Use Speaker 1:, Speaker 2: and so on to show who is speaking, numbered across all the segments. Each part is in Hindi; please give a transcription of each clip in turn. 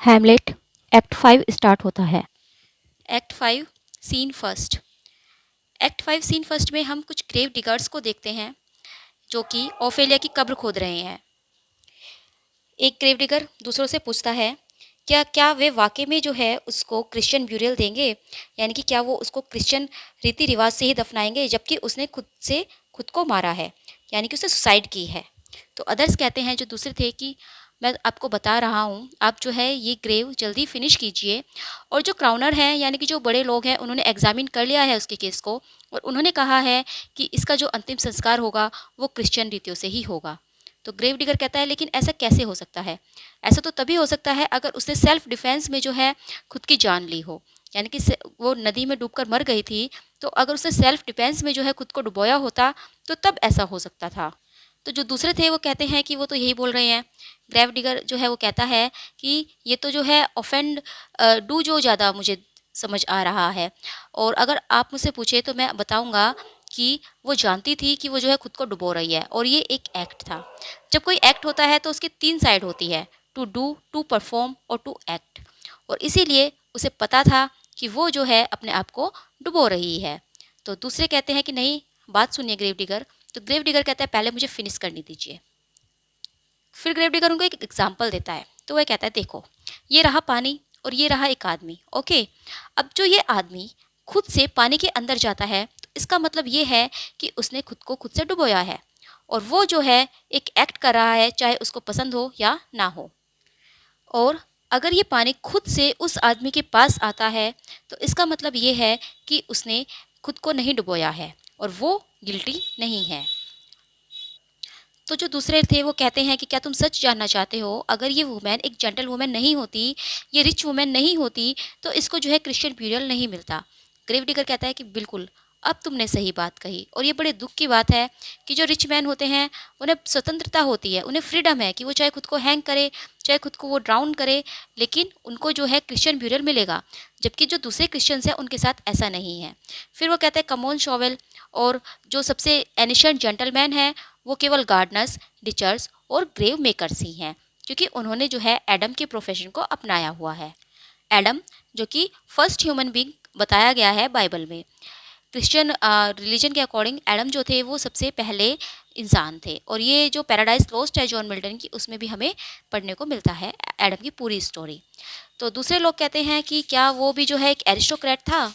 Speaker 1: हैमलेट एक्ट 5 स्टार्ट होता है। Act 5 scene first. Act 5 scene first में हम कुछ ग्रेव डिगर्स को देखते हैं जो कि ओफेलिया की कब्र खोद रहे हैं। एक ग्रेव डिगर दूसरों से पूछता है क्या क्या वे वाकई में जो है उसको क्रिश्चियन ब्यूरियल देंगे, यानी कि क्या वो उसको क्रिश्चियन रीति रिवाज से ही दफनाएंगे, जबकि उसने खुद को मारा है, यानी कि उसने सुसाइड की है। तो अदर्स कहते हैं जो दूसरे थे कि मैं आपको बता रहा हूँ, आप जो है ये ग्रेव जल्दी फिनिश कीजिए। और जो क्राउनर हैं यानी कि जो बड़े लोग हैं उन्होंने एग्जामिन कर लिया है उसके केस को, और उन्होंने कहा है कि इसका जो अंतिम संस्कार होगा वो क्रिश्चियन रीतियों से ही होगा। तो ग्रेव डिगर कहता है लेकिन ऐसा कैसे हो सकता है? ऐसा तो तभी हो सकता है अगर उसने सेल्फ डिफेंस में जो है खुद की जान ली हो, यानी कि वो नदी में डूबकर मर गई थी, तो अगर उसने सेल्फ डिफेंस में जो है खुद को डुबोया होता तो तब ऐसा हो सकता था। तो जो दूसरे थे वो कहते हैं कि वो तो यही बोल रहे हैं। ग्रेव डिगर जो है वो कहता है कि ये तो जो है ऑफेंड डू जो ज़्यादा मुझे समझ आ रहा है, और अगर आप मुझसे पूछे तो मैं बताऊंगा कि वो जानती थी कि वो जो है खुद को डुबो रही है, और ये एक एक्ट था। जब कोई एक्ट होता है तो उसकी तीन साइड होती है, टू डू, टू परफॉर्म और टू एक्ट, और इसीलिए उसे पता था कि वो जो है अपने आप को डुबो रही है। तो दूसरे कहते हैं कि नहीं, बात सुनिए ग्रेव डिगर। तो ग्रेव डिगर कहता है पहले मुझे फिनिश करने दीजिए। फिर ग्रेव डिगर उनको एक एग्जाम्पल देता है। तो वह कहता है देखो, ये रहा पानी और ये रहा एक आदमी। ओके, अब जो ये आदमी खुद से पानी के अंदर जाता है तो इसका मतलब ये है कि उसने खुद को खुद से डुबोया है, और वो जो है एक एक्ट कर रहा है, चाहे उसको पसंद हो या ना हो। और अगर ये पानी खुद से उस आदमी के पास आता है तो इसका मतलब ये है कि उसने खुद को नहीं डुबोया है और वो गिल्टी नहीं है। तो जो दूसरे थे वो कहते हैं कि क्या तुम सच जानना चाहते हो, अगर ये वुमेन एक जेंटल वुमेन नहीं होती, ये रिच वुमेन नहीं होती, तो इसको जो है क्रिश्चियन ब्यूरियल नहीं मिलता। ग्रेव डिगर कहता है कि बिल्कुल, अब तुमने सही बात कही, और ये बड़े दुख की बात है कि जो रिच मैन होते हैं उन्हें स्वतंत्रता होती है, उन्हें फ्रीडम है कि वो चाहे खुद को हैंग करे, चाहे खुद को वो ड्राउन करे, लेकिन उनको जो है क्रिश्चियन ब्यूरियल मिलेगा, जबकि जो दूसरे क्रिश्चियंस हैं उनके साथ ऐसा नहीं है। फिर वो कहते हैं कमोन शॉवेल, और जो सबसे एनिशेंट जेंटलमैन है वो केवल गार्डनर्स, डिचर्स और ग्रेव मेकर्स ही हैं, क्योंकि उन्होंने जो है एडम के प्रोफेशन को अपनाया हुआ है। एडम जो कि फर्स्ट ह्यूमन बीइंग बताया गया है बाइबल में। क्रिश्चियन रिलीजन के अकॉर्डिंग एडम जो थे वो सबसे पहले इंसान थे, और ये जो पैराडाइज लॉस्ट है जॉन मिल्टन की, उसमें भी हमें पढ़ने को मिलता है एडम की पूरी स्टोरी। तो दूसरे लोग कहते हैं कि क्या वो भी जो है एक एरिस्टोक्रेट था,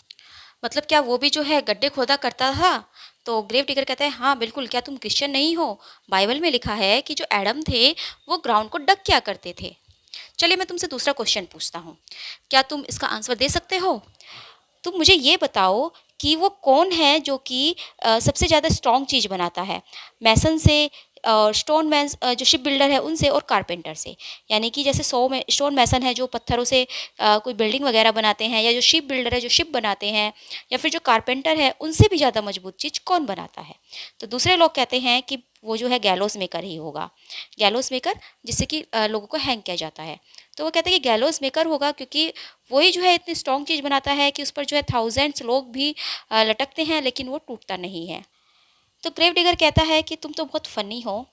Speaker 1: मतलब क्या वो भी जो है गड्ढे खोदा करता था? तो ग्रेव डिगर कहता है हाँ बिल्कुल, क्या तुम क्रिश्चियन नहीं हो? बाइबल में लिखा है कि जो एडम थे वो ग्राउंड को डग किया करते थे। चलिए मैं तुमसे दूसरा क्वेश्चन पूछता हूँ, क्या तुम इसका आंसर दे सकते हो? तुम मुझे ये बताओ कि वो कौन है जो कि सबसे ज़्यादा स्ट्रॉन्ग चीज़ बनाता है, मैसन से, स्टोन मैन जो शिप बिल्डर है उनसे, और कारपेंटर से। यानी कि जैसे स्टोन मैसन है जो पत्थरों से कोई बिल्डिंग वगैरह बनाते हैं, या जो शिप बिल्डर है जो शिप बनाते हैं, या फिर जो कारपेंटर है उनसे भी ज़्यादा मजबूत चीज़ कौन बनाता है? तो दूसरे लोग कहते हैं कि वो जो है गैलोस मेकर ही होगा। गैलोस मेकर, जिससे कि लोगों को हैंग किया जाता है। तो वो कहते हैं कि गैलोस मेकर होगा, क्योंकि वही जो है इतनी स्ट्रॉन्ग चीज़ बनाता है कि उस पर जो है थाउजेंड्स लोग भी लटकते हैं लेकिन वो टूटता नहीं है। तो ग्रेव डिगर कहता है कि तुम तो बहुत फ़नी हो,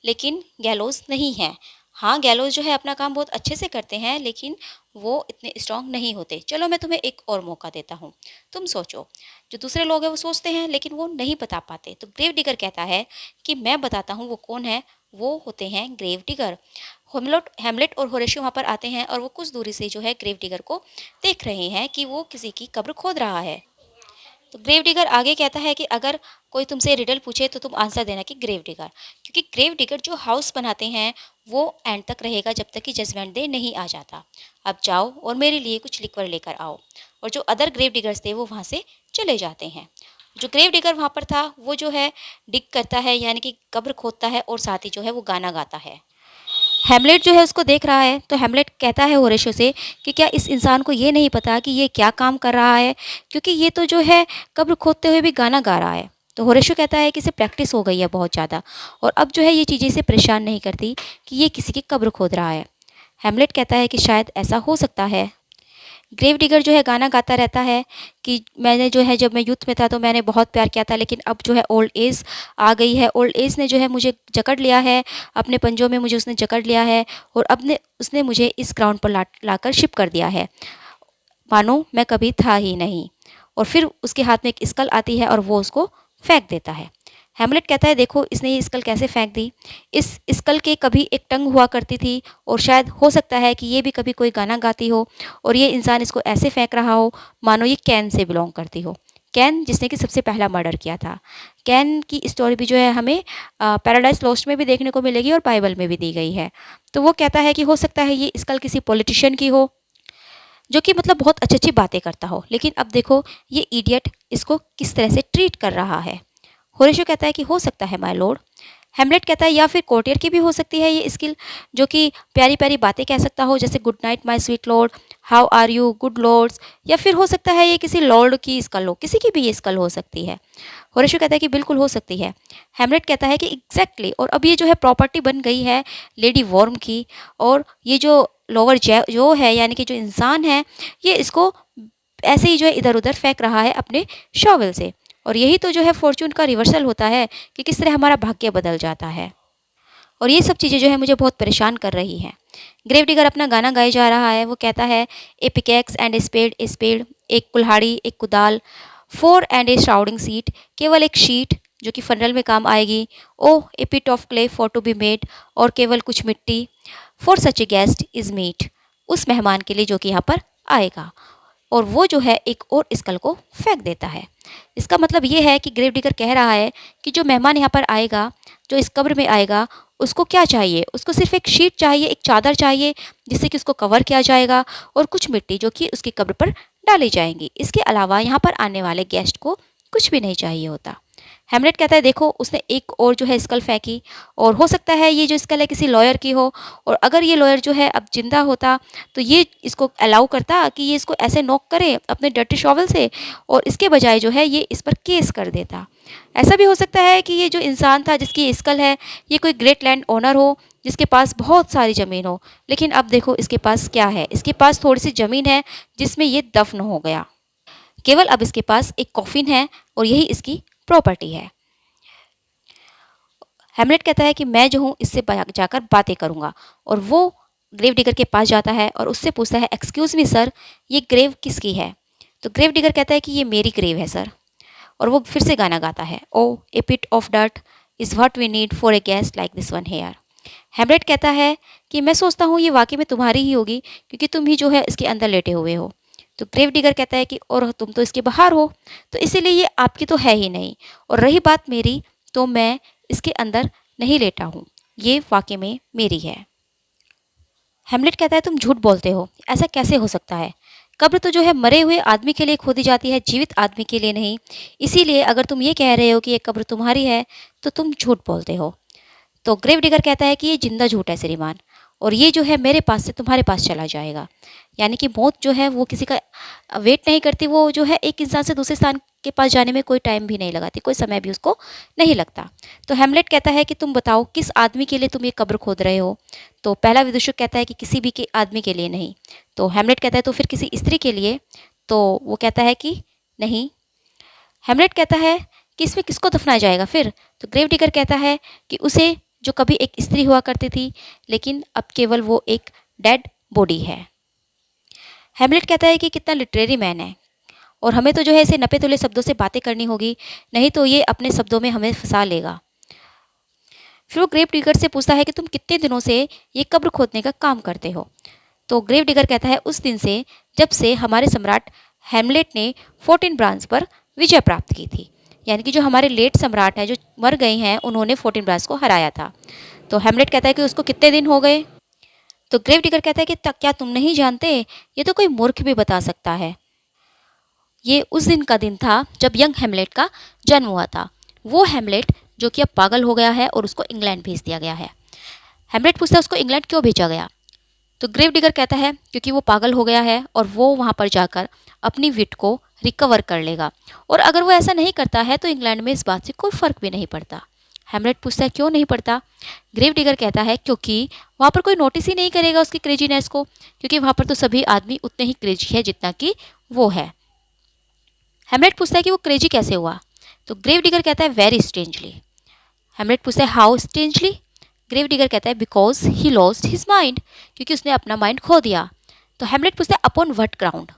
Speaker 1: लेकिन गैलोस नहीं है। हाँ, गैलोस जो है अपना काम बहुत अच्छे से करते हैं, लेकिन वो इतने स्ट्रांग नहीं होते। चलो मैं तुम्हें एक और मौका देता हूँ, तुम सोचो। जो दूसरे लोग हैं वो सोचते हैं लेकिन वो नहीं बता पाते। तो ग्रेव डिगर कहता है कि मैं बताता हूँ वो कौन है। वो होते हैं ग्रेव डिगर। हेमलेट और होरेशियो वहाँ पर आते हैं, और वो कुछ दूरी से जो है ग्रेव डिगर को देख रहे हैं कि वो किसी की कब्र खोद रहा है। तो ग्रेव डिगर आगे कहता है कि अगर कोई तुमसे रिडल पूछे तो तुम आंसर देना कि ग्रेव डिगर, क्योंकि ग्रेव डिगर जो हाउस बनाते हैं वो एंड तक रहेगा जब तक कि जजमेंट डे नहीं आ जाता। अब जाओ और मेरे लिए कुछ लिक्वर लेकर आओ। और जो अदर ग्रेव डिगर्स थे वो वहाँ से चले जाते हैं। जो ग्रेव डिगर वहाँ पर था वो जो है डिग करता है, यानी कि कब्र खोदता है, और साथ ही जो है वो गाना गाता है। हेमलेट जो है उसको देख रहा है, तो हेमलेट कहता है होरेशियो से कि क्या इस इंसान को ये नहीं पता कि ये क्या काम कर रहा है, क्योंकि ये तो जो है कब्र खोदते हुए भी गाना गा रहा है। तो होरेशियो कहता है कि इसे प्रैक्टिस हो गई है बहुत ज़्यादा, और अब जो है ये चीज़ें इसे परेशान नहीं करती कि ये किसी की कब्र खोद रहा है। हेमलेट कहता है कि शायद ऐसा हो सकता है, ग्रेव डिगर जो है गाना गाता रहता है कि मैंने जो है जब मैं यूथ में था तो मैंने बहुत प्यार किया था, लेकिन अब जो है ओल्ड एज आ गई है, ओल्ड एज ने जो है मुझे जकड़ लिया है, अपने पंजों में मुझे उसने जकड़ लिया है और अब ने उसने मुझे इस ग्राउंड पर लाकर शिप कर दिया है, मानो मैं कभी था ही नहीं। और फिर उसके हाथ में एक स्कल आती है और वो उसको फेंक देता है। हैमलेट कहता है देखो इसने ये स्कल कैसे फेंक दी। इस स्कल के कभी एक टंग हुआ करती थी और शायद हो सकता है कि ये भी कभी कोई गाना गाती हो और ये इंसान इसको ऐसे फेंक रहा हो मानो ये कैन से बिलोंग करती हो। कैन जिसने कि सबसे पहला मर्डर किया था। कैन की स्टोरी भी जो है हमें पैराडाइज लॉस्ट में भी देखने को मिलेगी और बाइबल में भी दी गई है। तो वो कहता है कि हो सकता है ये स्कल किसी पॉलिटिशियन की हो जो कि मतलब बहुत अच्छी अच्छी बातें करता हो, लेकिन अब देखो ये इडियट इसको किस तरह से ट्रीट कर रहा है। होरेशो कहता है कि हो सकता है माय लॉर्ड। हेमलेट कहता है या फिर कोर्टियर की भी हो सकती है ये स्किल, जो कि प्यारी प्यारी बातें कह सकता हो जैसे good night my sweet lord, how are you good lords, या फिर हो सकता है ये किसी लॉर्ड की स्कल हो, किसी की भी ये स्कल हो सकती है। होरेशो कहता है कि बिल्कुल हो सकती है। हेमलेट कहता है कि एग्जैक्टली, और अब ये जो है प्रॉपर्टी बन गई है लेडी वॉर्म की, और ये जो लोअर जो है यानी कि जो इंसान है ये इसको ऐसे ही जो है इधर उधर फेंक रहा है अपने शॉवल से। और यही तो जो है फॉर्चून का रिवर्सल होता है कि किस तरह हमारा भाग्य बदल जाता है। और ये सब चीज़ें जो है मुझे बहुत परेशान कर रही हैं। ग्रेव डिगर अपना गाना गाए जा रहा है। वो कहता है a pickaxe and a spade, एक कुल्हाड़ी एक कुदाल, for and a shrouding sheet, केवल एक शीट जो कि फनरल में काम आएगी, O a pit of clay for to be made, और केवल कुछ मिट्टी, for such a guest is meet, उस मेहमान के लिए जो कि यहाँ पर आएगा। और वो जो है एक और स्कल को फेंक देता है। इसका मतलब ये है कि ग्रेव डिगर कह रहा है कि जो मेहमान यहाँ पर आएगा, जो इस कब्र में आएगा, उसको क्या चाहिए, उसको सिर्फ एक शीट चाहिए, एक चादर चाहिए जिससे कि उसको कवर किया जाएगा, और कुछ मिट्टी जो कि उसकी कब्र पर डाली जाएंगी। इसके अलावा यहाँ पर आने वाले गेस्ट को कुछ भी नहीं चाहिए होता। हेमलेट कहता है देखो उसने एक और जो है स्कल फेंकी, और हो सकता है ये जो स्कल है किसी लॉयर की हो, और अगर ये लॉयर जो है अब जिंदा होता तो ये इसको अलाउ करता कि ये इसको ऐसे नॉक करे अपने डर्टी शॉवल से, और इसके बजाय जो है ये इस पर केस कर देता। ऐसा भी हो सकता है कि ये जो इंसान था जिसकी ये स्कल है ये कोई ग्रेट लैंड ओनर हो जिसके पास बहुत सारी ज़मीन हो, लेकिन अब देखो इसके पास क्या है, इसके पास थोड़ी सी ज़मीन है जिसमें ये दफन हो गया। केवल अब इसके पास एक कॉफिन है और यही इसकी प्रॉपर्टी है। हेमलेट कहता है कि मैं जो हूँ इससे जाकर बातें करूँगा, और वो ग्रेव डिगर के पास जाता है और उससे पूछता है एक्सक्यूज़ मी सर, ये ग्रेव किसकी है। तो ग्रेव डिगर कहता है कि ये मेरी ग्रेव है सर। और वो फिर से गाना गाता है O a pit of dirt is what we need for a guest like this one here. Hamlet कहता है कि मैं सोचता हूँ ये वाकई में तुम्हारी ही होगी क्योंकि तुम ही जो है इसके अंदर लेटे हुए हो। तो ग्रेव डिगर कहता है कि और तुम तो इसके बाहर हो, तो इसीलिए ये आपकी तो है ही नहीं, और रही बात मेरी तो मैं इसके अंदर नहीं लेटा हूँ, ये वाकई में मेरी है। हेमलेट कहता है तुम झूठ बोलते हो, ऐसा कैसे हो सकता है, कब्र तो जो है मरे हुए आदमी के लिए खोदी जाती है, जीवित आदमी के लिए नहीं, इसीलिए अगर तुम ये कह रहे हो कि ये कब्र तुम्हारी है तो तुम झूठ बोलते हो। तो ग्रेव डिगर कहता है कि ये जिंदा झूठ है श्रीमान, और ये जो है मेरे पास से तुम्हारे पास चला जाएगा। यानी कि मौत जो है वो किसी का वेट नहीं करती, वो जो है एक इंसान से दूसरे स्थान के पास जाने में कोई टाइम भी नहीं लगाती, कोई समय भी उसको नहीं लगता। तो हेमलेट कहता है कि तुम बताओ किस आदमी के लिए तुम ये कब्र खोद रहे हो। तो पहला विदूषक कहता है कि किसी भी के आदमी के लिए नहीं। तो हेमलेट कहता है तो फिर किसी स्त्री के लिए। तो वो कहता है कि नहीं। हेमलेट कहता है कि इसमें किसको दफनाया जाएगा फिर। तो ग्रेव डिगर कहता है कि उसे जो कभी एक स्त्री हुआ करती थी, लेकिन अब केवल वो एक डेड बॉडी है। हेमलेट कहता है कि कितना लिटरेरी मैन है, और हमें तो जो है इसे नपे तुले शब्दों से बातें करनी होगी, नहीं तो ये अपने शब्दों में हमें फंसा लेगा। फिर वो ग्रेव डिगर से पूछता है कि तुम कितने दिनों से ये कब्र खोदने का काम करते हो। तो ग्रेव डिगर कहता है उस दिन से जब से हमारे सम्राट हेमलेट ने 14 ब्रांच पर विजय प्राप्त की थी। यानी कि जो हमारे लेट सम्राट हैं जो मर गए हैं उन्होंने 14 ब्रांच को हराया था। तो हेमलेट कहता है कि उसको कितने दिन हो गए। तो ग्रेव डिगर कहता है कि क्या तुम नहीं जानते, ये तो कोई मूर्ख भी बता सकता है। ये उस दिन का दिन था जब यंग हेमलेट का जन्म हुआ था, वो हेमलेट जो कि अब पागल हो गया है और उसको इंग्लैंड भेज दिया गया है। हेमलेट पूछता है उसको इंग्लैंड क्यों भेजा गया। तो ग्रेव डिगर कहता है क्योंकि वो पागल हो गया है और वो वहाँ पर जाकर अपनी विट को रिकवर कर लेगा, और अगर वो ऐसा नहीं करता है तो इंग्लैंड में इस बात से कोई फ़र्क भी नहीं पड़ता। हेमलेट पूछता है क्यों नहीं पढ़ता? ग्रेव डिगर कहता है क्योंकि वहाँ पर कोई नोटिस ही नहीं करेगा उसकी क्रेजीनेस को, क्योंकि वहाँ पर तो सभी आदमी उतने ही क्रेजी है जितना कि वो है। हेमलेट पूछता है कि वो क्रेजी कैसे हुआ? तो ग्रेव डिगर कहता है वेरी स्ट्रेंजली। हेमलेट पूछता है हाउ स्ट्रेंजली? ग्रेव डिगर कहता है because he lost his mind, क्योंकि उसने अपना माइंड खो दिया। तो हेमलेट पूछता है अपॉन व्हाट ग्राउंड?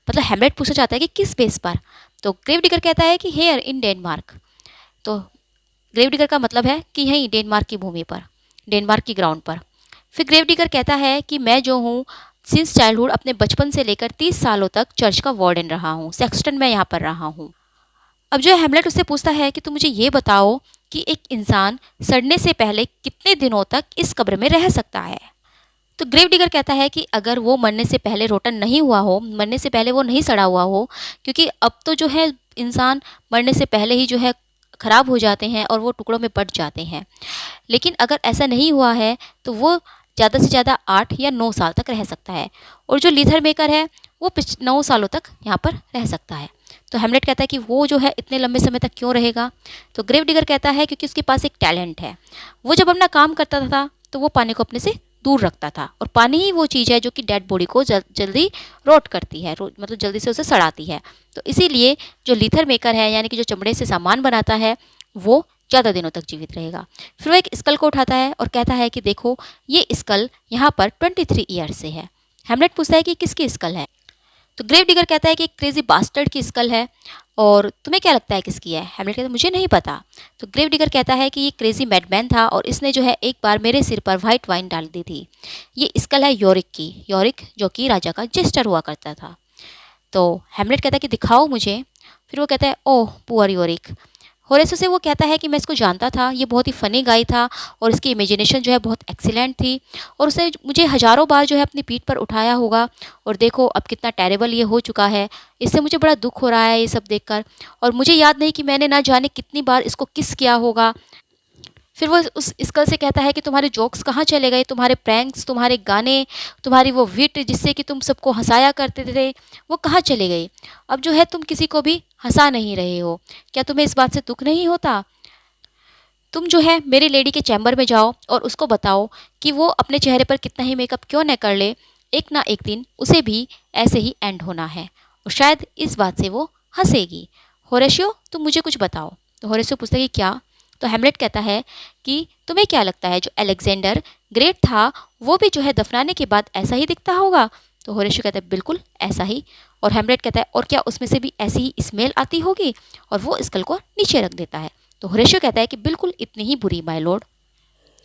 Speaker 1: मतलब हेमलेट पूछना चाहता है कि किस बेस पर? तो ग्रेव डिगर कहता है कि हेयर इन डेनमार्क। तो ग्रेव डिगर का मतलब है कि यहीं डेनमार्क की भूमि पर, डेनमार्क की ग्राउंड पर। फिर ग्रेव डिगर कहता है कि मैं जो हूँ सिंस चाइल्डहुड, अपने बचपन से लेकर 30 सालों तक चर्च का वार्डन रहा हूँ, सेक्सटन में यहाँ पर रहा हूँ। अब जो है हेमलेट उससे पूछता है कि तुम मुझे ये बताओ कि एक इंसान सड़ने से पहले कितने दिनों तक इस कब्र में रह सकता है? तो ग्रेव डिगर कहता है कि अगर वो मरने से पहले रोटन नहीं हुआ हो, मरने से पहले वो नहीं सड़ा हुआ हो, क्योंकि अब तो जो है इंसान मरने से पहले ही जो है ख़राब हो जाते हैं और वो टुकड़ों में बट जाते हैं, लेकिन अगर ऐसा नहीं हुआ है तो वो ज़्यादा से ज़्यादा 8 या 9 साल तक रह सकता है, और जो लीथर मेकर है वो 9 सालों तक यहाँ पर रह सकता है। तो हेमलेट कहता है कि वो जो है इतने लंबे समय तक क्यों रहेगा? तो ग्रेव डिगर कहता है क्योंकि उसके पास एक टैलेंट है। वो जब अपना काम करता था तो वो पानी को अपने से दूर रखता था, और पानी ही वो चीज़ है जो कि डेड बॉडी को जल्दी रोट करती है, मतलब जल्दी से उसे सड़ाती है। तो इसीलिए जो लीथर मेकर है, यानी कि जो चमड़े से सामान बनाता है, वो ज़्यादा दिनों तक जीवित रहेगा। फिर वो एक स्कल को उठाता है और कहता है कि देखो ये स्कल यहाँ पर 23 ईयर से है। हेमलेट पूछता है कि किसकी स्कल है? तो ग्रेव डिगर कहता है कि एक क्रेजी बास्टर्ड की स्कल है, और तुम्हें क्या लगता है किसकी है? हेमलेट कहता है मुझे नहीं पता। तो ग्रेव डिगर कहता है कि ये क्रेजी मैडमैन था और इसने जो है एक बार मेरे सिर पर वाइट वाइन डाल दी थी। ये स्कल है योरिक की, योरिक जो कि राजा का जेस्टर हुआ करता था। तो हेमलेट कहता है कि दिखाओ मुझे। फिर वो कहता है ओह पुअर योरिक। होरेसो से वो कहता है कि मैं इसको जानता था, ये बहुत ही फ़नी गाय था और इसकी इमेजिनेशन जो है बहुत एक्सीलेंट थी, और उसने मुझे हज़ारों बार जो है अपनी पीठ पर उठाया होगा, और देखो अब कितना टेरेबल ये हो चुका है। इससे मुझे बड़ा दुख हो रहा है ये सब देखकर, और मुझे याद नहीं कि मैंने ना जाने कितनी बार इसको किस किया होगा। फिर वो उस स्कल से कहता है कि तुम्हारे जोक्स कहाँ चले गए, तुम्हारे प्रैंक्स, तुम्हारे गाने, तुम्हारी वो विट जिससे कि तुम सबको हंसाया करते थे, वो कहाँ चले गए? अब जो है तुम किसी को भी हंसा नहीं रहे हो। क्या तुम्हें इस बात से दुख नहीं होता? तुम जो है मेरी लेडी के चैम्बर में जाओ और उसको बताओ कि वो अपने चेहरे पर कितना ही मेकअप क्यों न कर ले, एक ना एक दिन उसे भी ऐसे ही एंड होना है, और शायद इस बात से वो हंसेगी। होरेशियो तुम मुझे कुछ बताओ। तो होरेशियो पूछता है कि क्या? तो हेमलेट कहता है कि तुम्हें क्या लगता है जो अलेक्जेंडर ग्रेट था वो भी जो है दफनाने के बाद ऐसा ही दिखता होगा? तो होरेशियो कहता है बिल्कुल ऐसा ही। और हेमलेट कहता है और क्या उसमें से भी ऐसी ही स्मेल आती होगी? और वो स्कल को नीचे रख देता है। तो होरेशियो कहता है कि बिल्कुल इतनी ही बुरी माय लॉर्ड।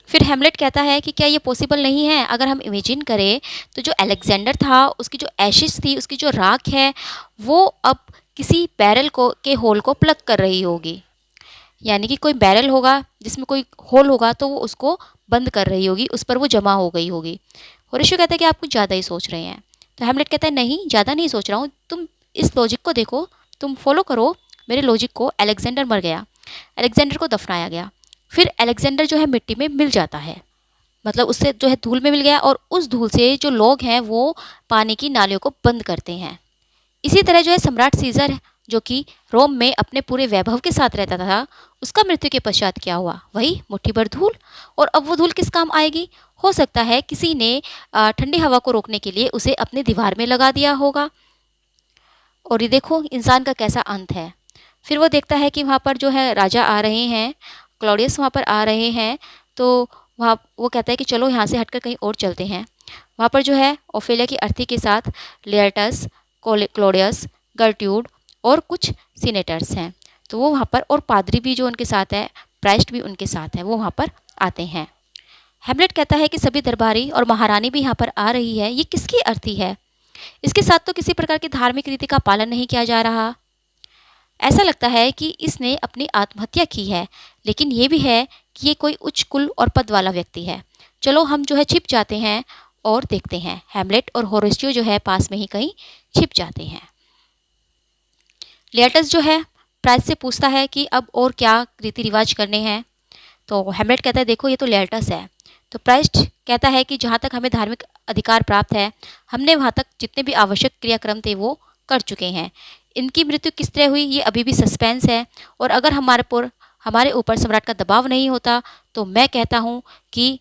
Speaker 1: फिर हेमलेट कहता है कि क्या ये पॉसिबल नहीं है? अगर हम इमेजिन करें तो जो अलेक्जेंडर था उसकी जो एशिस थी, उसकी जो राख है, वो अब किसी बैरल को के होल को प्लग कर रही होगी, यानी कि कोई बैरल होगा जिसमें कोई होल होगा तो वो उसको बंद कर रही होगी, उस पर वो जमा हो गई होगी। होरेशियो कहता है कि आप कुछ ज़्यादा ही सोच रहे हैं। तो हेमलेट कहता है नहीं ज़्यादा नहीं सोच रहा हूँ, तुम इस लॉजिक को देखो, तुम फॉलो करो मेरे लॉजिक को। अलेक्जेंडर मर गया, अलेक्जेंडर को दफनाया गया, फिर अलेक्जेंडर जो है मिट्टी में मिल जाता है, मतलब उससे जो है धूल में मिल गया, और उस धूल से जो लोग हैं वो पानी की नालियों को बंद करते हैं। इसी तरह जो है सम्राट सीजर है जो कि रोम में अपने पूरे वैभव के साथ रहता था, उसका मृत्यु के पश्चात क्या हुआ? वही मुट्ठी भर धूल। और अब वो धूल किस काम आएगी? हो सकता है किसी ने ठंडी हवा को रोकने के लिए उसे अपनी दीवार में लगा दिया होगा। और ये देखो इंसान का कैसा अंत है। फिर वो देखता है कि वहाँ पर जो है राजा आ रहे हैं, क्लॉडियस वहाँ पर आ रहे हैं, तो वहाँ वो कहता है कि चलो यहाँ से हटकर कहीं और चलते हैं। वहाँ पर जो है ओफेलिया की अर्थी के साथ लेयर्टस, क्लॉडियस, गर्ट्यूड और कुछ सीनेटर्स हैं, तो वो वहाँ पर, और पादरी भी जो उनके साथ है, प्राइस्ट भी उनके साथ है, वो वहाँ पर आते हैं। हेमलेट कहता है कि सभी दरबारी और महारानी भी यहाँ पर आ रही है, ये किसकी अर्थी है? इसके साथ तो किसी प्रकार की धार्मिक रीति का पालन नहीं किया जा रहा। ऐसा लगता है कि इसने अपनी आत्महत्या की है, लेकिन ये भी है कि ये कोई उच्च कुल और पद वाला व्यक्ति है। चलो हम जो है छिप जाते हैं और देखते हैं। हेमलेट और होरेशियो जो है पास में ही कहीं छिप जाते हैं। लेयर्टस जो है प्राइस से पूछता है कि अब और क्या रीति रिवाज करने हैं? तो हेमलेट कहता है देखो ये तो लेयर्टस है। तो प्राइस्ट कहता है कि जहाँ तक हमें धार्मिक अधिकार प्राप्त है, हमने वहाँ तक जितने भी आवश्यक क्रियाक्रम थे वो कर चुके हैं। इनकी मृत्यु किस तरह हुई ये अभी भी सस्पेंस है, और अगर हमारे ऊपर सम्राट का दबाव नहीं होता, तो मैं कहता हूँ कि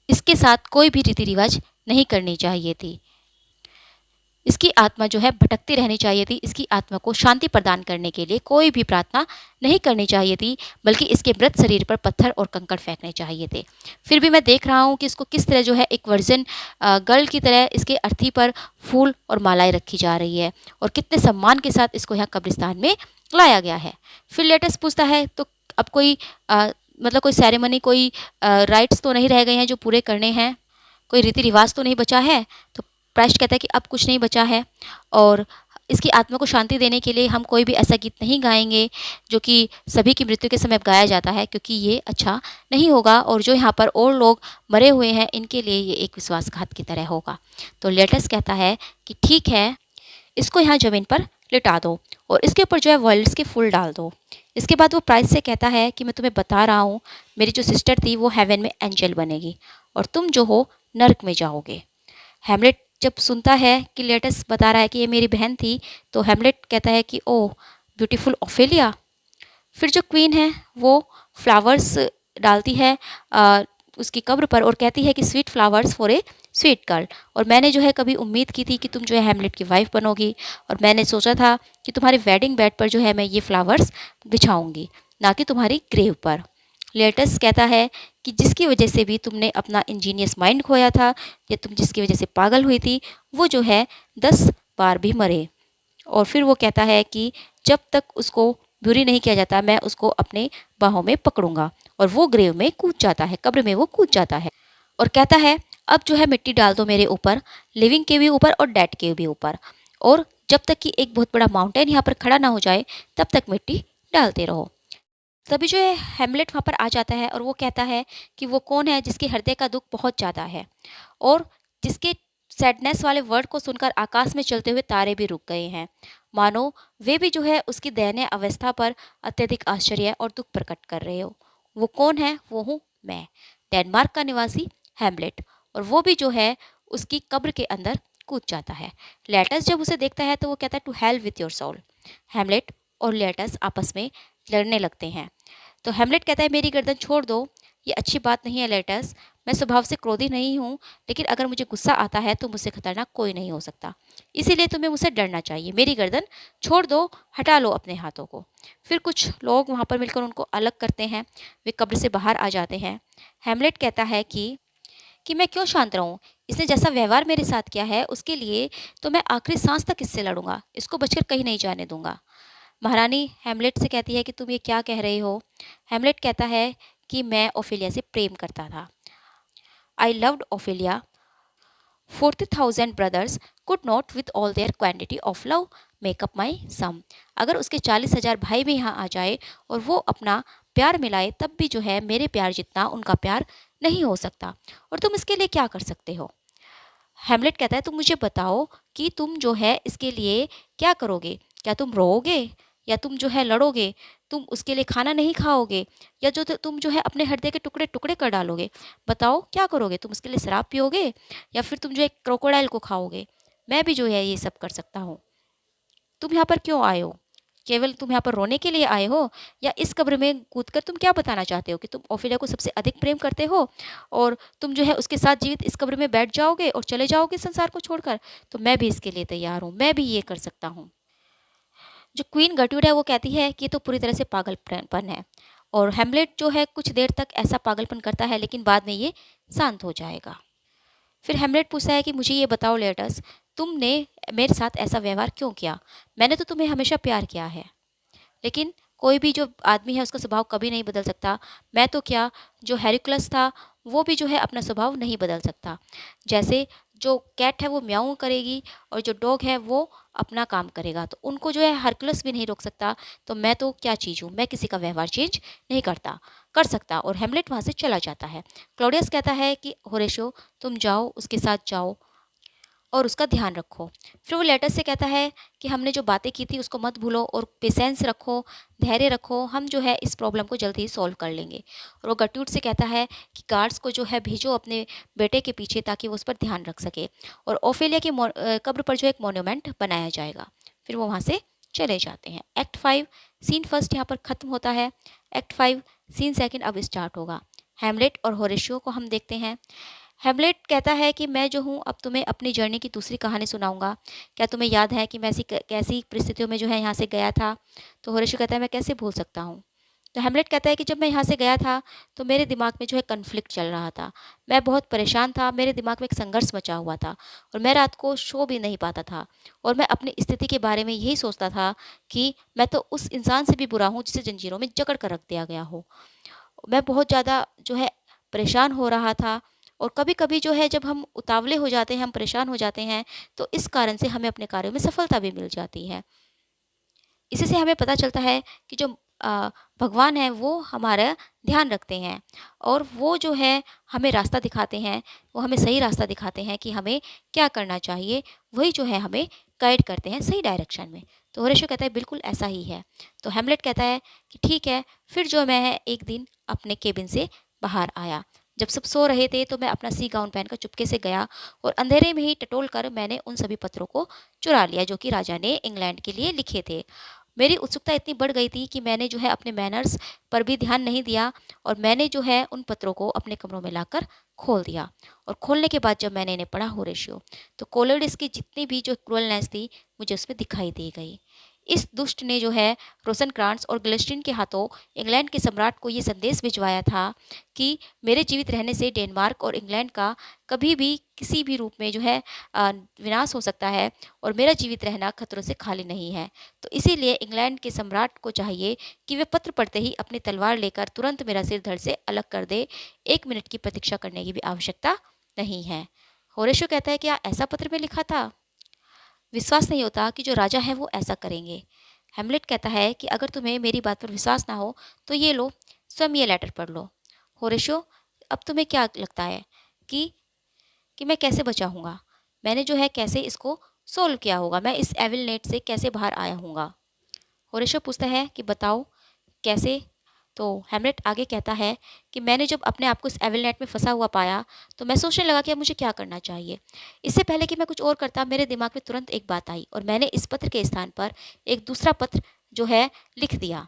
Speaker 1: इसके साथ कोई भी रीति रिवाज नहीं करनी चाहिए थी। इसकी आत्मा जो है भटकती रहनी चाहिए थी। इसकी आत्मा को शांति प्रदान करने के लिए कोई भी प्रार्थना नहीं करनी चाहिए थी, बल्कि इसके मृत शरीर पर पत्थर और कंकड़ फेंकने चाहिए थे। फिर भी मैं देख रहा हूँ कि इसको किस तरह जो है एक वर्जन गर्ल की तरह इसके अर्थी पर फूल और मालाएं रखी जा रही है, और कितने सम्मान के साथ इसको यहाँ कब्रिस्तान में लाया गया है। फिर लेटेस्ट पूछता है, तो अब कोई मतलब कोई सेरेमनी, कोई राइट्स तो नहीं रह गए हैं जो पूरे करने हैं, कोई रीति रिवाज तो नहीं बचा है? तो प्रायश्चित कहता है कि अब कुछ नहीं बचा है, और इसकी आत्मा को शांति देने के लिए हम कोई भी ऐसा गीत नहीं गाएंगे जो कि सभी की मृत्यु के समय गाया जाता है, क्योंकि ये अच्छा नहीं होगा, और जो यहाँ पर और लोग मरे हुए हैं इनके लिए ये एक विश्वासघात की तरह होगा। तो लेटस कहता है कि ठीक है, इसको यहाँ ज़मीन पर लिटा दो और इसके ऊपर जो है वर्ल्ड्स के फूल डाल दो। इसके बाद वो प्राइस से कहता है कि मैं तुम्हें बता रहा हूँ, मेरी जो सिस्टर थी वो हेवन में एंजल बनेगी और तुम जो हो नर्क में जाओगे। हैमलेट जब सुनता है कि लेटस बता रहा है कि ये मेरी बहन थी, तो हैमलेट कहता है कि ओह ब्यूटीफुल ओफेलिया। फिर जो क्वीन है वो फ्लावर्स डालती है उसकी कब्र पर और कहती है कि sweet flowers for a sweet girl. और मैंने जो है कभी उम्मीद की थी कि तुम जो है हैमलेट की वाइफ बनोगी, और मैंने सोचा था कि तुम्हारे वेडिंग बेड पर जो है मैं ये फ्लावर्स बिछाऊंगी, ना कि तुम्हारी ग्रेव पर। लेटस कहता है कि जिसकी वजह से भी तुमने अपना इंजीनियस माइंड खोया था, या तुम जिसकी वजह से पागल हुई थी, वो जो है 10 बार भी मरे। और फिर वो कहता है कि जब तक उसको बुरी नहीं किया जाता, मैं उसको अपने बाहों में पकड़ूंगा, और वो ग्रेव में कूद जाता है, कब्र में वो कूद जाता है, और कहता है अब जो है मिट्टी डाल दो मेरे ऊपर, लिविंग के भी ऊपर और डेड के भी ऊपर, और जब तक कि एक बहुत बड़ा माउंटेन यहाँ पर खड़ा ना हो जाए तब तक मिट्टी डालते रहो। तभी जो है हैमलेट वहाँ पर आ जाता है, और वो कहता है कि वो कौन है जिसके हृदय का दुख बहुत ज़्यादा है, और जिसके सैडनेस वाले वर्ड को सुनकर आकाश में चलते हुए तारे भी रुक गए हैं, मानो वे भी जो है उसकी दयनीय अवस्था पर अत्यधिक आश्चर्य और दुख प्रकट कर रहे हो। वो कौन है? वो हूँ मैं, डेनमार्क का निवासी हैमलेट। और वो भी जो है उसकी कब्र के अंदर कूद जाता है। लेटस जब उसे देखता है तो वो कहता है to hell with your soul. Hamlet और लेटस आपस में लड़ने लगते हैं। तो हैमलेट कहता है मेरी गर्दन छोड़ दो, ये अच्छी बात नहीं है लेटस, मैं स्वभाव से क्रोधी नहीं हूँ, लेकिन अगर मुझे गुस्सा आता है तो मुझसे खतरनाक कोई नहीं हो सकता, इसीलिए तुम्हें मुझसे डरना चाहिए। मेरी गर्दन छोड़ दो, हटा लो अपने हाथों को। फिर कुछ लोग वहाँ पर मिलकर उनको अलग करते हैं, वे कब्र से बाहर आ जाते हैं। हैमलेट कहता है कि मैं क्यों शांत रहूं, इसने जैसा व्यवहार मेरे साथ किया है उसके लिए तो मैं आखिरी सांस तक इससे लड़ूंगा, इसको बचकर कहीं नहीं जाने दूंगा। महारानी हैमलेट से कहती है कि तुम ये क्या कह रहे हो? हैमलेट कहता है कि मैं ओफेलिया से प्रेम करता था। I loved Ophelia 40,000 brothers could not with all their quantity of love make up my sum। अगर उसके 40,000 भाई भी यहाँ आ जाए और वो अपना प्यार मिलाए, तब भी जो है मेरे प्यार जितना उनका प्यार नहीं हो सकता, और तुम इसके लिए क्या कर सकते हो? हैमलेट कहता है तुम मुझे बताओ कि तुम जो है इसके लिए क्या करोगे? क्या तुम रोओगे, या तुम जो है लड़ोगे? तुम उसके लिए खाना नहीं खाओगे, या जो तुम जो है अपने हृदय के टुकड़े टुकड़े कर डालोगे? बताओ क्या करोगे? तुम उसके लिए शराब पियोगे, या फिर तुम जो है क्रोकोडाइल को खाओगे? मैं भी जो है ये सब कर सकता हूँ। तुम यहाँ पर क्यों आए हो? केवल तुम यहाँ पर रोने के लिए आए हो, या इस कब्र में कूदकर तुम क्या बताना चाहते हो कि तुम ओफेलिया को सबसे अधिक प्रेम करते हो, और तुम जो है उसके साथ जीवित इस कब्र में बैठ जाओगे और चले जाओगे संसार को छोड़कर? तो मैं भी इसके लिए तैयार हूँ, मैं भी ये कर सकता हूँ। जो क्वीन गर्ट्यूड है वो कहती है कि ये तो पूरी तरह से पागलपन है, और हैमलेट जो है कुछ देर तक ऐसा पागलपन करता है, लेकिन बाद में ये शांत हो जाएगा। फिर हैमलेट पूछता है कि मुझे ये बताओ लेटस, तुमने मेरे साथ ऐसा व्यवहार क्यों किया? मैंने तो तुम्हें हमेशा प्यार किया है, लेकिन कोई भी जो आदमी है उसका स्वभाव कभी नहीं बदल सकता। मैं तो क्या, जो हेरक्युलस था वो भी जो है अपना स्वभाव नहीं बदल सकता। जैसे जो कैट है वो म्याऊं करेगी, और जो डॉग है वो अपना काम करेगा, तो उनको जो है हरक्युलस भी नहीं रोक सकता। तो मैं तो क्या चीज़ हूँ, मैं किसी का व्यवहार चेंज नहीं कर सकता। और हैमलेट वहाँ से चला जाता है। क्लॉडियस कहता है कि होरेशियो तुम जाओ, उसके साथ जाओ और उसका ध्यान रखो। फिर वो लेटर से कहता है कि हमने जो बातें की थी उसको मत भूलो, और पेशेंस रखो, धैर्य रखो, हम जो है इस प्रॉब्लम को जल्दी ही सॉल्व कर लेंगे। और वो गर्ट्यूड से कहता है कि गार्ड्स को जो है भेजो अपने बेटे के पीछे, ताकि वो उस पर ध्यान रख सके, और ओफेलिया की कब्र पर जो एक मोन्यूमेंट बनाया जाएगा। फिर वो वहाँ से चले जाते हैं। एक्ट 5 सीन फर्स्ट यहाँ पर ख़त्म होता है। एक्ट 5 सीन सेकंड अब स्टार्ट होगा। हैमलेट और होरेशियो को हम देखते हैं। हैमलेट कहता है कि मैं जो हूँ अब तुम्हें अपनी जर्नी की दूसरी कहानी सुनाऊंगा। क्या तुम्हें याद है कि मैं ऐसी कैसी परिस्थितियों में जो है यहाँ से गया था? तो होरेशियो कहता है मैं कैसे भूल सकता हूँ। तो हैमलेट कहता है कि जब मैं यहाँ से गया था तो मेरे दिमाग में जो है कन्फ्लिक्ट चल रहा था। मैं बहुत परेशान था, मेरे दिमाग में एक संघर्ष मचा हुआ था और मैं रात को सो भी नहीं पाता था और मैं अपनी स्थिति के बारे में यही सोचता था कि मैं तो उस इंसान से भी बुरा हूँ जिसे जंजीरों में जकड़ कर रख दिया गया हो। मैं बहुत ज़्यादा जो है परेशान हो रहा था और कभी-कभी जो है जब हम उतावले हो जाते हैं, हम परेशान हो जाते हैं, तो इस कारण से हमें अपने कार्यों में सफलता भी मिल जाती है। इसी से हमें पता चलता है कि जो भगवान हैं वो हमारा ध्यान रखते हैं और वो जो है हमें रास्ता दिखाते हैं, वो हमें सही रास्ता दिखाते हैं कि हमें क्या करना चाहिए, वही जो है हमें गाइड करते हैं सही डायरेक्शन में। तो होरेशियो कहता है बिल्कुल ऐसा ही है। तो हैमलेट कहता है कि ठीक है, फिर जो मैं है एक दिन अपने केबिन से बाहर आया। जब सब सो रहे थे तो मैं अपना सी गाउन पहनकर चुपके से गया और अंधेरे में ही टटोल कर मैंने उन सभी पत्रों को चुरा लिया जो कि राजा ने इंग्लैंड के लिए लिखे थे। मेरी उत्सुकता इतनी बढ़ गई थी कि मैंने जो है अपने मैनर्स पर भी ध्यान नहीं दिया और मैंने जो है उन पत्रों को अपने कमरों में लाकर खोल दिया। और खोलने के बाद जब मैंने इन्हें पढ़ा होरेशियो, तो कोलरिड्स की जितनी भी जो क्रूएलनेस थी मुझे उसमें दिखाई दी गई। इस दुष्ट ने जो है रोसेनक्रांट्स और ग्लिस्ट्रीन के हाथों इंग्लैंड के सम्राट को ये संदेश भिजवाया था कि मेरे जीवित रहने से डेनमार्क और इंग्लैंड का कभी भी किसी भी रूप में जो है विनाश हो सकता है और मेरा जीवित रहना खतरों से खाली नहीं है। तो इसीलिए इंग्लैंड के सम्राट को चाहिए कि वे पत्र पढ़ते ही अपनी तलवार लेकर तुरंत मेरा सिर धड़ से अलग कर दे। 1 मिनट की प्रतीक्षा करने की भी आवश्यकता नहीं है। होरेशियो कहता है क्या ऐसा पत्र में लिखा था? विश्वास नहीं होता कि जो राजा है वो ऐसा करेंगे। हैमलेट कहता है कि अगर तुम्हें मेरी बात पर विश्वास ना हो तो ये लो, स्वयं ये लेटर पढ़ लो। होरेशियो, अब तुम्हें क्या लगता है कि मैं कैसे बचा हूँगा? मैंने जो है कैसे इसको सोल्व किया होगा? मैं इस एविल नेट से कैसे बाहर आया हूँगा? होरेशियो पूछता है कि बताओ कैसे? तो हैमलेट आगे कहता है कि मैंने जब अपने आप को इस एविल नेट में फंसा हुआ पाया तो मैं सोचने लगा कि अब मुझे क्या करना चाहिए। इससे पहले कि मैं कुछ और करता मेरे दिमाग में तुरंत एक बात आई और मैंने इस पत्र के स्थान पर एक दूसरा पत्र जो है लिख दिया।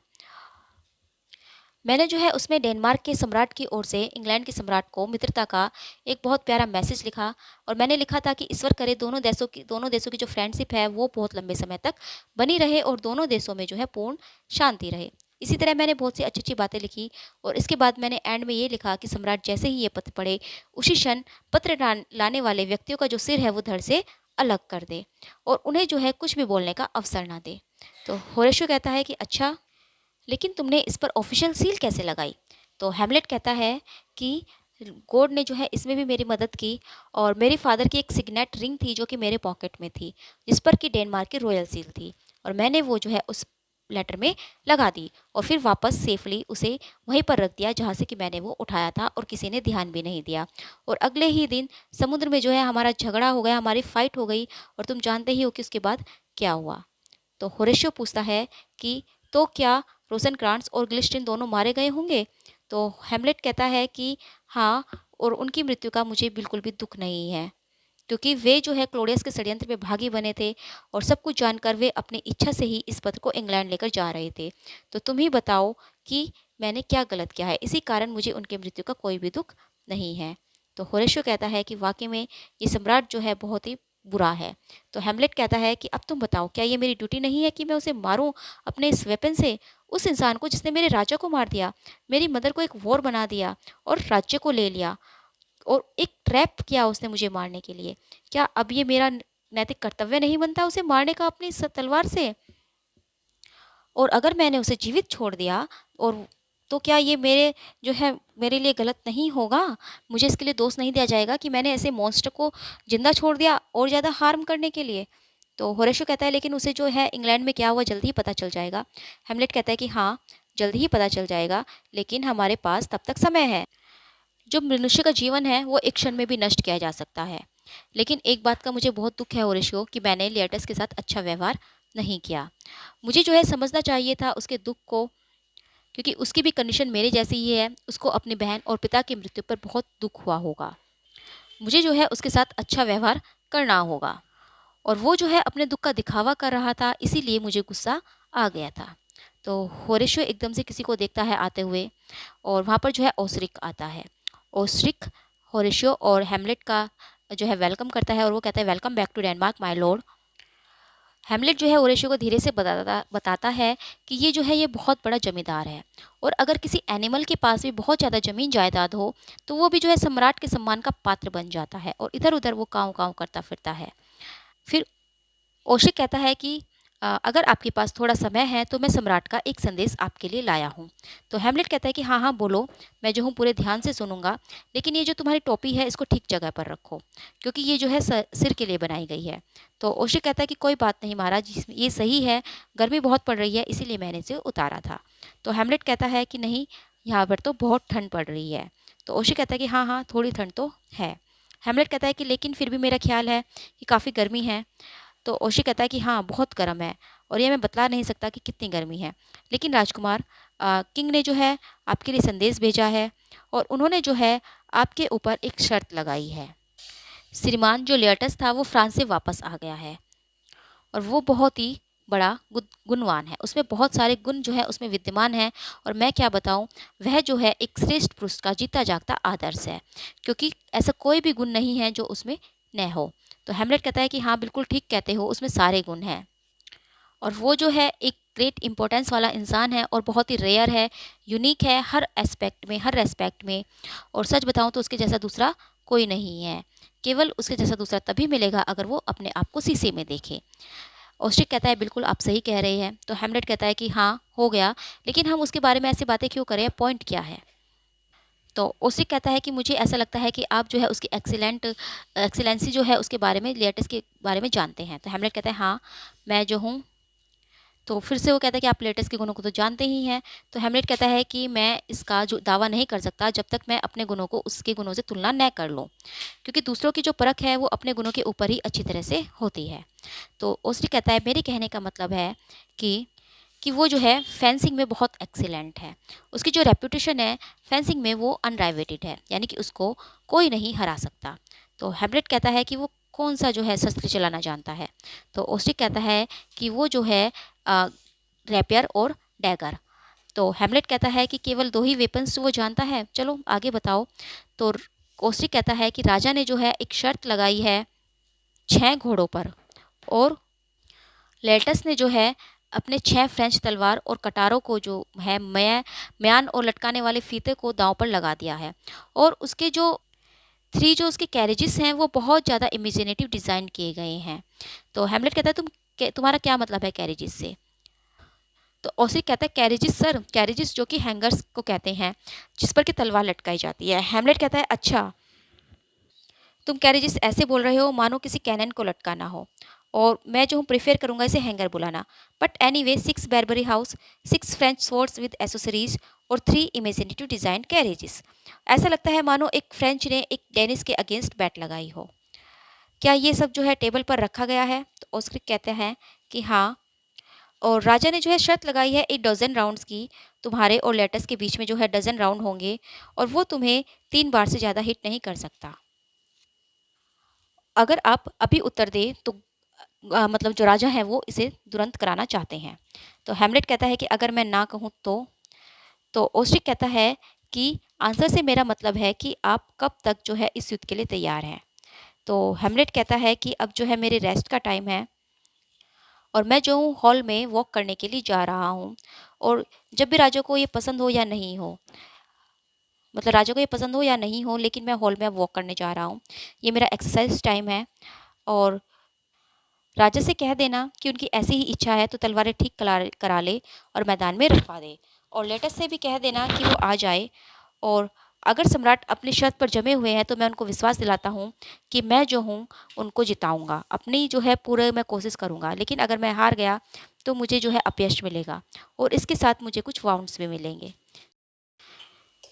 Speaker 1: मैंने जो है उसमें डेनमार्क के सम्राट की ओर से इंग्लैंड के सम्राट को मित्रता का एक बहुत प्यारा मैसेज लिखा और मैंने लिखा था कि ईश्वर करे दोनों देशों की जो फ्रेंडशिप है वो बहुत लंबे समय तक बनी रहे और दोनों देशों में जो है पूर्ण शांति रहे। इसी तरह मैंने बहुत सी अच्छी अच्छी बातें लिखी और इसके बाद मैंने एंड में ये लिखा कि सम्राट जैसे ही ये पत्र पढ़े उसी क्षण पत्र लाने वाले व्यक्तियों का जो सिर है वो धड़ से अलग कर दे और उन्हें जो है कुछ भी बोलने का अवसर ना दे। तो होरेशियो कहता है कि अच्छा, लेकिन तुमने इस पर ऑफिशियल सील कैसे लगाई? तो हैमलेट कहता है कि गॉड ने जो है इसमें भी मेरी मदद की और मेरे फादर की एक सिग्नेट रिंग थी जो कि मेरे पॉकेट में थी जिस पर कि डेनमार्क की रॉयल सील थी और मैंने वो जो है उस लेटर में लगा दी और फिर वापस सेफली उसे वहीं पर रख दिया जहाँ से कि मैंने वो उठाया था और किसी ने ध्यान भी नहीं दिया। और अगले ही दिन समुद्र में जो है हमारा झगड़ा हो गया, हमारी फाइट हो गई और तुम जानते ही हो कि उसके बाद क्या हुआ। तो होरेशियो पूछता है कि तो क्या रोसेनक्रांट्स और ग्लिस्ट्रीन दोनों मारे गए होंगे? तो हैमलेट कहता है कि हाँ, और उनकी मृत्यु का मुझे बिल्कुल भी दुख नहीं है क्योंकि वे जो है क्लोडियस के षड्यंत्र में भागी बने थे और सब कुछ जानकर वे अपनी इच्छा से ही इस पत्र को इंग्लैंड लेकर जा रहे थे। तो तुम ही बताओ कि मैंने क्या गलत किया है? इसी कारण मुझे उनकी मृत्यु का कोई भी दुख नहीं है। तो होरेशियो कहता है कि वाकई में ये सम्राट जो है बहुत ही बुरा है। तो हैमलेट कहता है कि अब तुम बताओ क्या ये मेरी ड्यूटी नहीं है कि मैं उसे मारूं अपने इस वेपन से, उस इंसान को जिसने मेरे राजा को मार दिया, मेरी मदर को एक वॉर बना दिया और राज्य को ले लिया और एक ट्रैप किया उसने मुझे मारने के लिए। क्या अब ये मेरा नैतिक कर्तव्य नहीं बनता उसे मारने का अपनी तलवार से? और अगर मैंने उसे जीवित छोड़ दिया और तो क्या ये मेरे जो है मेरे लिए गलत नहीं होगा? मुझे इसके लिए दोष नहीं दिया जाएगा कि मैंने ऐसे मॉन्स्टर को जिंदा छोड़ दिया और ज़्यादा हार्म करने के लिए? तो होरेशियो कहता है लेकिन उसे जो है इंग्लैंड में क्या हुआ जल्दी ही पता चल जाएगा। हैमलेट कहता है कि हाँ, जल्दी ही पता चल जाएगा, लेकिन हमारे पास तब तक समय है। जो मनुष्य का जीवन है वो एक क्षण में भी नष्ट किया जा सकता है। लेकिन एक बात का मुझे बहुत दुख है होरेशियो कि मैंने लिएटस के साथ अच्छा व्यवहार नहीं किया। मुझे जो है समझना चाहिए था उसके दुख को, क्योंकि उसकी भी कंडीशन मेरे जैसी ही है। उसको अपनी बहन और पिता की मृत्यु पर बहुत दुख हुआ होगा। मुझे जो है उसके साथ अच्छा व्यवहार करना होगा और वो जो है अपने दुख का दिखावा कर रहा था, इसीलिए मुझे गुस्सा आ गया था। तो होरेशियो एकदम से किसी को देखता है आते हुए, और वहाँ पर जो है ओसरिक आता है। ओसरिक होरेशियो और हैमलेट का जो है वेलकम करता है और वो कहता है welcome back to Denmark my lord. Hamlet जो है होरेशियो को धीरे से बताता है कि ये जो है ये बहुत बड़ा जमींदार है, और अगर किसी एनिमल के पास भी बहुत ज़्यादा ज़मीन जायदाद हो तो वो भी जो है सम्राट के सम्मान का पात्र बन जाता है और इधर उधर वो काँव काँव करता फिरता है। फिर ओशिक कहता है कि अगर आपके पास थोड़ा समय है तो मैं सम्राट का एक संदेश आपके लिए लाया हूँ। तो हैमलेट कहता है कि हाँ हाँ बोलो, मैं जो हूँ पूरे ध्यान से सुनूंगा, लेकिन ये जो तुम्हारी टोपी है इसको ठीक जगह पर रखो, क्योंकि ये जो है सिर के लिए बनाई गई है। तो ओशिक कहता है कि कोई बात नहीं महाराज, ये सही है, गर्मी बहुत पड़ रही है इसीलिए मैंने इसे उतारा था। तो हैमलेट कहता है कि नहीं, यहाँ पर तो बहुत ठंड पड़ रही है। तो ओशिक कहता है कि हाँ हाँ थोड़ी ठंड तो है। हैमलेट कहता है कि लेकिन फिर भी मेरा ख्याल है कि काफ़ी गर्मी है। तो ओशी कहता है कि हाँ बहुत गर्म है, और ये मैं बतला नहीं सकता कि कितनी गर्मी है, लेकिन राजकुमार किंग ने जो है आपके लिए संदेश भेजा है, और उन्होंने जो है आपके ऊपर एक शर्त लगाई है। श्रीमान जो लेयटस था वो फ्रांस से वापस आ गया है, और वो बहुत ही बड़ा गुणवान है, उसमें बहुत सारे गुण जो है उसमें विद्यमान है, और मैं क्या बताऊं, वह जो है एक श्रेष्ठ पुरुष का जीता जागता आदर्श है, क्योंकि ऐसा कोई भी गुण नहीं है जो उसमें न हो। तो हैमलेट कहता है कि हाँ बिल्कुल ठीक कहते हो, उसमें सारे गुण हैं, और वो जो है एक ग्रेट इंपॉर्टेंस वाला इंसान है और बहुत ही रेयर है, यूनिक है हर एस्पेक्ट में, हर रेस्पेक्ट में, और सच बताऊं तो उसके जैसा दूसरा कोई नहीं है। केवल उसके जैसा दूसरा तभी मिलेगा अगर वो अपने आप को शीशे में देखे। ओस्ट्रिक कहता है बिल्कुल आप सही कह रहे हैं। तो हैमलेट कहता है कि हाँ हो गया, लेकिन हम उसके बारे में ऐसी बातें क्यों करें, पॉइंट क्या है। तो ओस्ट्रिक कहता है कि मुझे ऐसा लगता है कि आप जो है उसकी एक्सीलेंसी जो है उसके बारे में, लेटेस्ट के बारे में जानते हैं। तो हैमलेट कहता है हाँ मैं जो हूँ, तो फिर से वो कहता है कि आप लेटेस्ट के गुणों को तो जानते ही हैं। तो हैमलेट कहता है कि मैं इसका जो दावा नहीं कर सकता जब तक मैं अपने गुणों को उसके गुणों से तुलना न कर लूँ, क्योंकि दूसरों की जो परख है वो अपने गुणों के ऊपर ही अच्छी तरह से होती है। तो ओस्ट्रिक कहता है मेरे कहने का मतलब है कि वो जो है फेंसिंग में बहुत एक्सीलेंट है, उसकी जो रेपुटेशन है फेंसिंग में वो अनराइवेटेड है, यानी कि उसको कोई नहीं हरा सकता। तो हैमलेट कहता है कि वो कौन सा जो है शस्त्र चलाना जानता है। तो ओस्ट्रिक कहता है कि वो जो है रैपियर और डैगर। तो हैमलेट कहता है कि केवल दो ही वेपन्स वो जानता है, चलो आगे बताओ। तो ओस्ट्रिक कहता है कि राजा ने जो है एक शर्त लगाई है 6 घोड़ों पर, और लेटस ने जो है अपने 6 फ्रेंच तलवार और कटारों को जो है म्यान और लटकाने वाले फीते को दांव पर लगा दिया है, और उसके जो 3 जो उसके कैरेजेस हैं वो बहुत ज़्यादा इमेजिनेटिव डिज़ाइन किए गए हैं। तो हैमलेट कहता है तुम्हारा क्या मतलब है कैरेजेस से। तो ओसिक कहता है कैरेजेस सर, कैरेजेस जो कि हैंगर्स को कहते हैं जिस पर कि तलवार लटकाई जाती है। हैमलेट कहता है अच्छा, तुम कैरेजेस ऐसे बोल रहे हो मानो किसी कैनन को लटकाना हो, और मैं जो हूँ प्रेफर करूँगा इसे हैंगर बुलाना। But anyway 6 Barbary house, 6 French swords with accessories और 3 इमेजिनेटिव डिज़ाइन कैरेजेस। ऐसा लगता है मानो एक फ्रेंच ने एक डेनिस के अगेंस्ट बैट लगाई हो। क्या ये सब जो है टेबल पर रखा गया है। तो ओस्क्रिक कहते हैं कि हाँ, और राजा ने जो है शर्त लगाई है 1 डज़न राउंड्स की, तुम्हारे और लेटस के बीच में जो है डज़न राउंड होंगे, और वो तुम्हें 3 बार से ज़्यादा हिट नहीं कर सकता। अगर आप अभी उत्तर दें तो मतलब जो राजा है वो इसे तुरंत कराना चाहते हैं। तो हैमलेट कहता है कि अगर मैं ना कहूँ तो ओस्ट्रिक कहता है कि आंसर से मेरा मतलब है कि आप कब तक जो है इस युद्ध के लिए तैयार हैं। तो हैमलेट कहता है कि अब जो है मेरे रेस्ट का टाइम है, और मैं जो हूँ हॉल में वॉक करने के लिए जा रहा हूँ, और जब भी राजा को ये पसंद हो या नहीं हो, मतलब राजा को ये पसंद हो या नहीं हो, लेकिन मैं हॉल में अब वॉक करने जा रहा हूँ, ये मेरा एक्सरसाइज टाइम है। और राजा से कह देना कि उनकी ऐसी ही इच्छा है तो तलवारें ठीक करा ले और मैदान में रखवा दे, और लेटस से भी कह देना कि वो आ जाए। और अगर सम्राट अपनी शर्त पर जमे हुए हैं तो मैं उनको विश्वास दिलाता हूँ कि मैं जो हूँ उनको जिताऊंगा, अपनी जो है पूरे मैं कोशिश करूँगा, लेकिन अगर मैं हार गया तो मुझे जो है अपयश मिलेगा, और इसके साथ मुझे कुछ वाउंड्स भी मिलेंगे।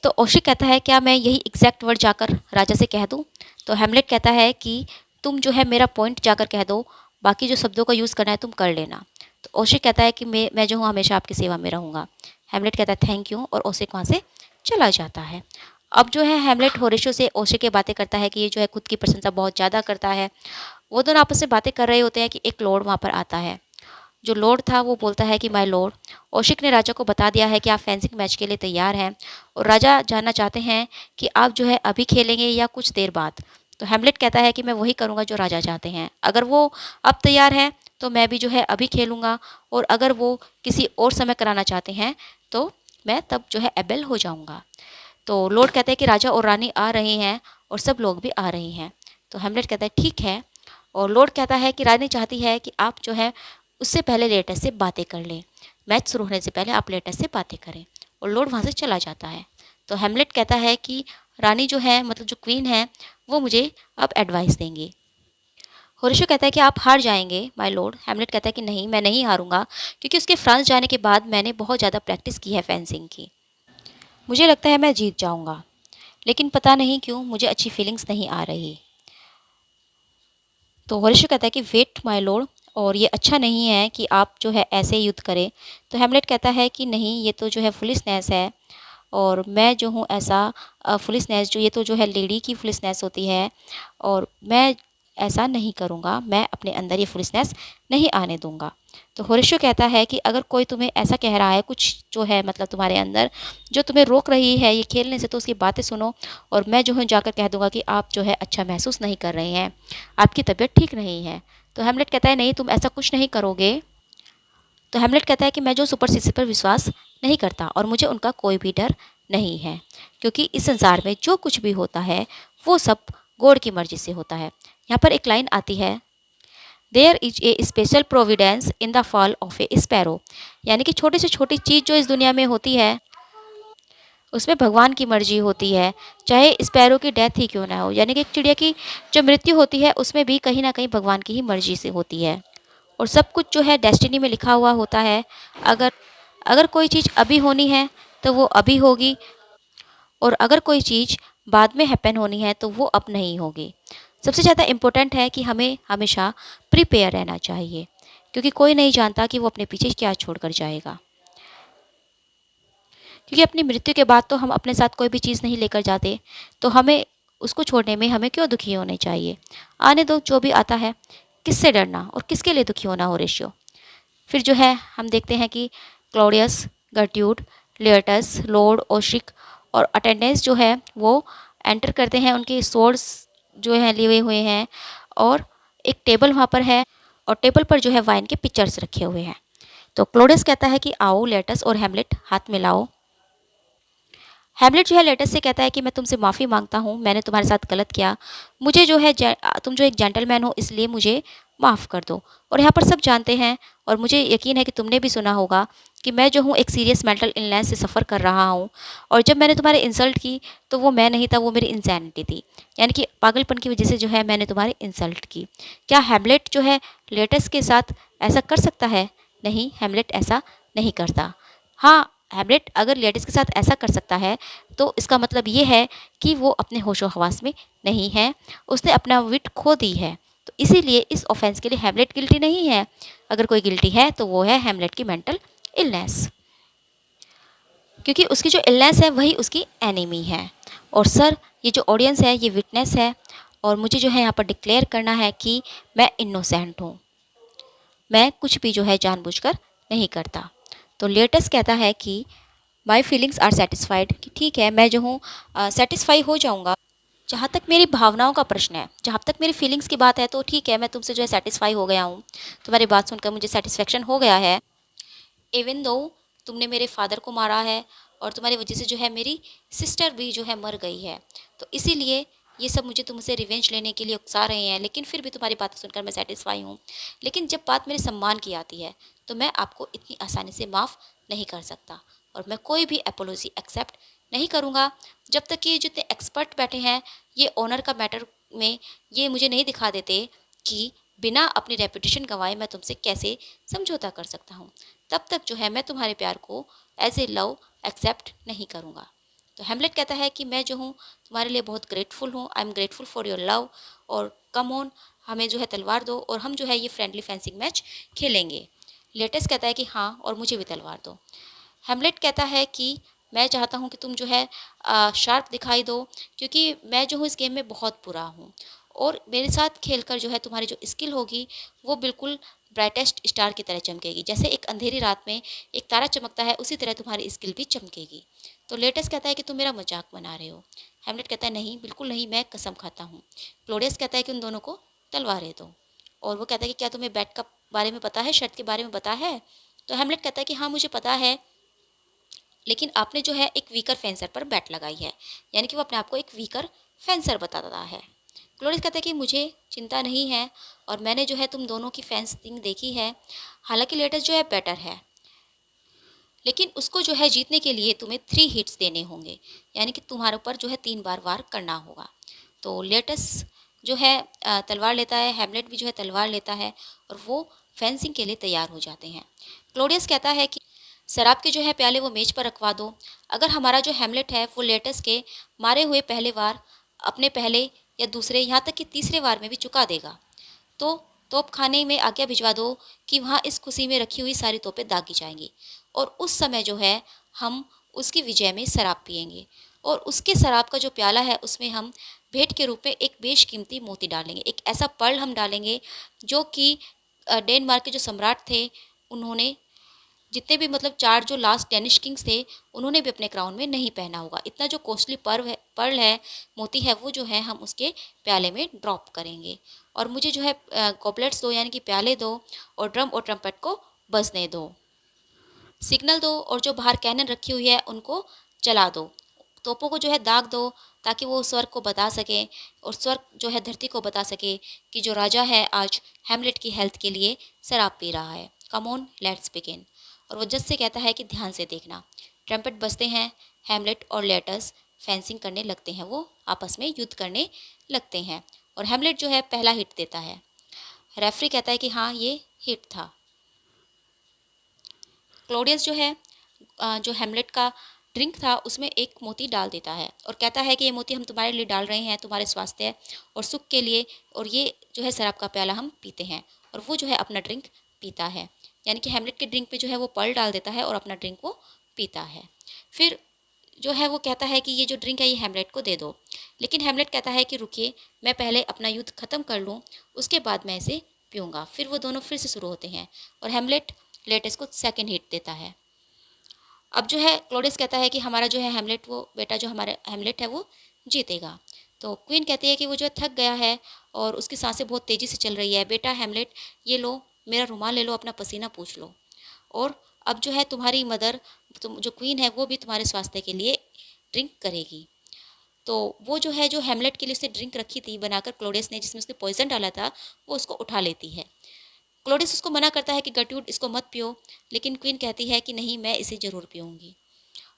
Speaker 1: तो ओशी कहता है क्या मैं यही एग्जैक्ट वर्ड जाकर राजा से कह दूँ। तो हैमलेट कहता है कि तुम जो है मेरा पॉइंट जाकर कह दो, बाकी जो शब्दों का यूज़ करना है तुम कर लेना। तो ओशी कहता है कि मैं जो हूँ हमेशा आपकी सेवा में रहूँगा। हैमलेट कहता है थैंक यू, और ओशी वहाँ से चला जाता है। अब जो है हैमलेट होरेशियो से ओशी की बातें करता है कि ये जो है खुद की प्रशंसा बहुत ज़्यादा करता है। वो दोनों आपस में बातें कर रहे होते हैं कि एक लॉर्ड वहाँ पर आता है, जो लॉर्ड था वो बोलता है कि माय लॉर्ड, ओशिक ने राजा को बता दिया है कि आप फेंसिंग मैच के लिए तैयार हैं और राजा जानना चाहते हैं कि आप जो है अभी खेलेंगे या कुछ देर बाद। तो हेमलेट कहता है कि मैं वही करूँगा जो राजा चाहते हैं। अगर वो अब तैयार है तो मैं भी जो है अभी खेलूँगा, और अगर वो किसी और समय कराना चाहते हैं तो मैं तब जो है एबल हो जाऊँगा। तो लॉर्ड कहते हैं कि राजा और रानी आ रहे हैं और सब लोग भी आ रहे हैं। तो हेमलेट कहता है ठीक है, और लॉर्ड कहता है कि रानी चाहती है कि आप जो है उससे पहले लेटर से बातें कर लें, मैच शुरू होने से पहले आप लेटर से बातें करें, और लॉर्ड वहाँ से चला जाता है। तो हेमलेट कहता है कि रानी जो है, मतलब जो क्वीन है, वो मुझे अब एडवाइस देंगी। होरेशो कहता है कि आप हार जाएंगे माय लॉर्ड। हेमलेट कहता है कि नहीं, मैं नहीं हारूंगा, क्योंकि उसके फ्रांस जाने के बाद मैंने बहुत ज़्यादा प्रैक्टिस की है फेंसिंग की। मुझे लगता है मैं जीत जाऊंगा, लेकिन पता नहीं क्यों मुझे अच्छी फीलिंग्स नहीं आ रही। तो होरेशो कहता है कि वेट माय लॉर्ड, और ये अच्छा नहीं है कि आप जो है ऐसे युद्ध करें। तो हेमलेट कहता है कि नहीं, ये तो जो है फुलिशनेस है, और मैं जो हूँ ऐसा फुलिशनेस, जो ये तो जो है लेडी की फुलिशनेस होती है, और मैं ऐसा नहीं करूँगा, मैं अपने अंदर ये फुलिशनेस नहीं आने दूँगा। तो होरेशो कहता है कि अगर कोई तुम्हें ऐसा कह रहा है, कुछ जो है मतलब तुम्हारे अंदर जो तुम्हें रोक रही है ये खेलने से, तो उसकी बातें सुनो, और मैं जो हूँ जाकर कह दूँगा कि आप जो है अच्छा महसूस नहीं कर रहे हैं, आपकी तबीयत ठीक नहीं है। तो हेमलेट कहता है नहीं, तुम ऐसा कुछ नहीं करोगे। तो हेमलेट कहता है कि मैं जो सुपरस्टिशन पर विश्वास नहीं करता और मुझे उनका कोई भी डर नहीं है, क्योंकि इस संसार में जो कुछ भी होता है वो सब गॉड की मर्जी से होता है। यहाँ पर एक लाइन आती है, there is a special providence in the fall of a sparrow, यानी कि छोटी से छोटी चीज़ जो इस दुनिया में होती है उसमें भगवान की मर्जी होती है, चाहे स्पैरो की डेथ ही क्यों ना हो। यानी कि एक चिड़िया की जो मृत्यु होती है उसमें भी कहीं ना कहीं भगवान की ही मर्जी से होती है, और सब कुछ जो है डेस्टिनी में लिखा हुआ होता है। अगर अगर कोई चीज़ अभी होनी है तो वो अभी होगी, और अगर कोई चीज़ बाद में हैपन होनी है तो वो अब नहीं होगी। सबसे ज़्यादा इम्पोर्टेंट है कि हमें हमेशा प्रिपेयर रहना चाहिए, क्योंकि कोई नहीं जानता कि वो अपने पीछे क्या छोड़कर जाएगा। क्योंकि अपनी मृत्यु के बाद तो हम अपने साथ कोई भी चीज़ नहीं लेकर जाते, तो हमें उसको छोड़ने में हमें क्यों दुखी होने चाहिए। आने दो, जो भी आता है, किससे डरना और किसके लिए दुखी होना हो रेशियो। फिर जो है हम देखते हैं कि क्लॉडियस, गर्ट्यूड, लेटस, लॉर्ड, ओशिक और अटेंडेंस जो है वो एंटर करते हैं, उनके सोर्स जो हैं लिए हुए हैं, और एक टेबल वहाँ पर है, और टेबल पर जो है वाइन के पिक्चर्स रखे हुए हैं। तो क्लोडियस कहता है कि आओ लेटस और हेमलेट हाथ मिलाओ। हैमलेट जो है लेटस से कहता है कि मैं तुमसे माफ़ी मांगता हूँ, मैंने तुम्हारे साथ गलत किया, मुझे जो है तुम जो एक जेंटलमैन हो इसलिए मुझे माफ़ कर दो। और यहाँ पर सब जानते हैं, और मुझे यकीन है कि तुमने भी सुना होगा कि मैं जो हूँ एक सीरियस मेंटल इलनेस से सफ़र कर रहा हूँ, और जब मैंने तुम्हारे इंसल्ट की तो वो मैं नहीं था, वो मेरी इंसैनिटी थी, यानी कि पागलपन की वजह से जो है मैंने तुम्हारी इंसल्ट की। क्या हैमलेट जो है लेटस के साथ ऐसा कर सकता है? नहीं, हैमलेट ऐसा नहीं करता। हाँ, हैमलेट अगर लेडीज़ के साथ ऐसा कर सकता है तो इसका मतलब ये है कि वो अपने होशो हवास में नहीं है, उसने अपना विट खो दी है। तो इसीलिए इस ऑफेंस के लिए हैमलेट गिल्टी नहीं है। अगर कोई गिल्टी है तो वो है हैमलेट की मेंटल इलनेस, क्योंकि उसकी जो इलनेस है वही उसकी एनिमी है। और सर, ये जो ऑडियंस है ये विटनेस है, और मुझे जो है यहाँ पर डिक्लेयर करना है कि मैं इनोसेंट हूँ, मैं कुछ भी जो है जानबूझकर नहीं करता। तो लेटस कहता है कि माई फीलिंग्स आर सेटिस्फाइड, कि ठीक है मैं जो हूँ सेटिस्फाई हो जाऊँगा। जहाँ तक मेरी भावनाओं का प्रश्न है, जहाँ तक मेरी फीलिंग्स की बात है, तो ठीक है मैं तुमसे जो है सेटिस्फाई हो गया हूँ, तुम्हारी बात सुनकर मुझे सेटिस्फेक्शन हो गया है। इवन दो तुमने मेरे फादर को मारा है, और तुम्हारी वजह से जो है मेरी सिस्टर भी जो है मर गई है, तो इसीलिए ये सब मुझे तुमसे रिवेंज लेने के लिए उकसा रहे हैं, लेकिन फिर भी तुम्हारी बातें सुनकर मैं सेटिस्फाई हूँ। लेकिन जब बात मेरे सम्मान की आती है तो मैं आपको इतनी आसानी से माफ़ नहीं कर सकता, और मैं कोई भी अपोलॉजी एक्सेप्ट नहीं करूँगा जब तक कि ये जितने एक्सपर्ट बैठे हैं ये ऑनर का मैटर में ये मुझे नहीं दिखा देते कि बिना अपनी रेपुटेशन गंवाए मैं तुमसे कैसे समझौता कर सकता हूँ। तब तक जो है मैं तुम्हारे प्यार को एज ए लव एक्सेप्ट नहीं करूँगा। तो हेमलेट कहता है कि मैं जो हूँ तुम्हारे लिए बहुत ग्रेटफुल हूँ, I am grateful for your love, और कम ऑन हमें जो है तलवार दो और हम जो है ये फ्रेंडली फेंसिंग मैच खेलेंगे। लेटेस्ट कहता है कि हाँ, और मुझे भी तलवार दो। हेमलेट कहता है कि मैं चाहता हूँ कि तुम जो है शार्प दिखाई दो, क्योंकि मैं जो हूँ इस गेम में बहुत बुरा हूँ, और मेरे साथ खेलकर जो है तुम्हारी जो स्किल होगी वो बिल्कुल ब्राइटेस्ट स्टार की तरह चमकेगी। जैसे एक अंधेरी रात में एक तारा चमकता है, उसी तरह तुम्हारी स्किल भी चमकेगी। तो लेटस कहता है कि तुम मेरा मजाक बना रहे हो। हेमलेट कहता है नहीं, बिल्कुल नहीं, मैं कसम खाता हूँ। क्लोडियस कहता है कि उन दोनों को तलवारें दो। और वो कहता है कि क्या तुम्हें बैट का बारे में पता है, शर्त के बारे में पता है? तो हेमलेट कहता है कि हाँ मुझे पता है, लेकिन आपने जो है एक वीकर फेंसर पर बैट लगाई है। यानी कि वो अपने आप को एक वीकर फेंसर बताता है। क्लोडियस कहता है कि मुझे चिंता नहीं है, और मैंने जो है तुम दोनों की फेंसिंग देखी है। हालांकि लेटस जो है बेटर है, लेकिन उसको जो है जीतने के लिए तुम्हें 3 हिट्स देने होंगे, यानी कि तुम्हारे ऊपर जो है 3 बार वार करना होगा। तो लेटस जो है तलवार लेता है, हेमलेट भी जो है तलवार लेता है, और वो फेंसिंग के लिए तैयार हो जाते हैं। क्लोडियस कहता है कि शराब के जो है प्याले वो मेज पर रखवा दो। अगर हमारा जो हेमलेट है वो लेटस के मारे हुए पहले वार अपने पहले या दूसरे, यहाँ तक कि तीसरे वार में भी चुका देगा, तो तोप खाने में आज्ञा भिजवा दो कि वहाँ इस खुशी में रखी हुई सारी तोपें दागी जाएंगी। और उस समय जो है हम उसकी विजय में शराब पिएंगे, और उसके शराब का जो प्याला है उसमें हम भेंट के रूप में एक बेशकीमती मोती डालेंगे, एक ऐसा पर्ल हम डालेंगे जो कि डेनमार्क के जो सम्राट थे, उन्होंने जितने भी मतलब 4 जो लास्ट डेनिश किंग्स थे, उन्होंने भी अपने क्राउन में नहीं पहना होगा। इतना जो कॉस्टली पर्ल है, मोती है, वो जो है हम उसके प्याले में ड्रॉप करेंगे। और मुझे जो है गॉबलेट्स दो, यानी कि प्याले दो, और ड्रम और ट्रम्पेट को बजने दो। सिग्नल दो, और जो बाहर कैनन रखी हुई है उनको चला दो। तोपों को जो है दाग दो, ताकि वो स्वर्ग को बता सके, और स्वर्ग जो है धरती को बता सके कि जो राजा है आज हेमलेट की हेल्थ के लिए शराब पी रहा है। Come on let's begin. और वो जज से कहता है कि ध्यान से देखना। ट्रम्पेट बजते हैं, हेमलेट और लेटस फेंसिंग करने लगते हैं, वो आपस में युद्ध करने लगते हैं, और हेमलेट जो है पहला हिट देता है। रेफरी कहता है कि हाँ ये हिट था। क्लोडियस जो है जो हेमलेट का ड्रिंक था उसमें एक मोती डाल देता है, और कहता है कि ये मोती हम तुम्हारे लिए डाल रहे हैं, तुम्हारे स्वास्थ्य और सुख के लिए, और ये जो है शराब का प्याला हम पीते हैं। और वो जो है अपना ड्रिंक पीता है, यानी कि हेमलेट के ड्रिंक पे जो है वो पर्ल डाल देता है और अपना ड्रिंक वो पीता है। फिर जो है वो कहता है कि ये जो ड्रिंक है ये हेमलेट को दे दो, लेकिन हेमलेट कहता है कि रुकिए, मैं पहले अपना युद्ध खत्म कर लूँ, उसके बाद मैं इसे पीऊँगा। फिर वो दोनों फिर से शुरू होते हैं, और हेमलेट लेटस को सेकेंड हिट देता है। अब जो है क्लोडियस कहता है कि हमारा जो है हेमलेट, वो बेटा जो हमारा हेमलेट है वो जीतेगा। तो क्वीन कहती है कि वो जो है थक गया है और उसकी सांसें बहुत तेज़ी से चल रही है। बेटा हेमलेट, ये लो मेरा रुमाल ले लो, अपना पसीना पूछ लो, और अब जो है तुम्हारी मदर, तुम जो क्वीन है वो भी तुम्हारे स्वास्थ्य के लिए ड्रिंक करेगी। तो वो जो है जो हेमलेट के लिए उसने ड्रिंक रखी थी बनाकर क्लोडियस ने, जिसमें उसने पॉइजन डाला था, वो उसको उठा लेती है। क्लोडियस उसको मना करता है कि गर्ट्यूड इसको मत पियो, लेकिन क्वीन कहती है कि नहीं, मैं इसे ज़रूर पीऊँगी,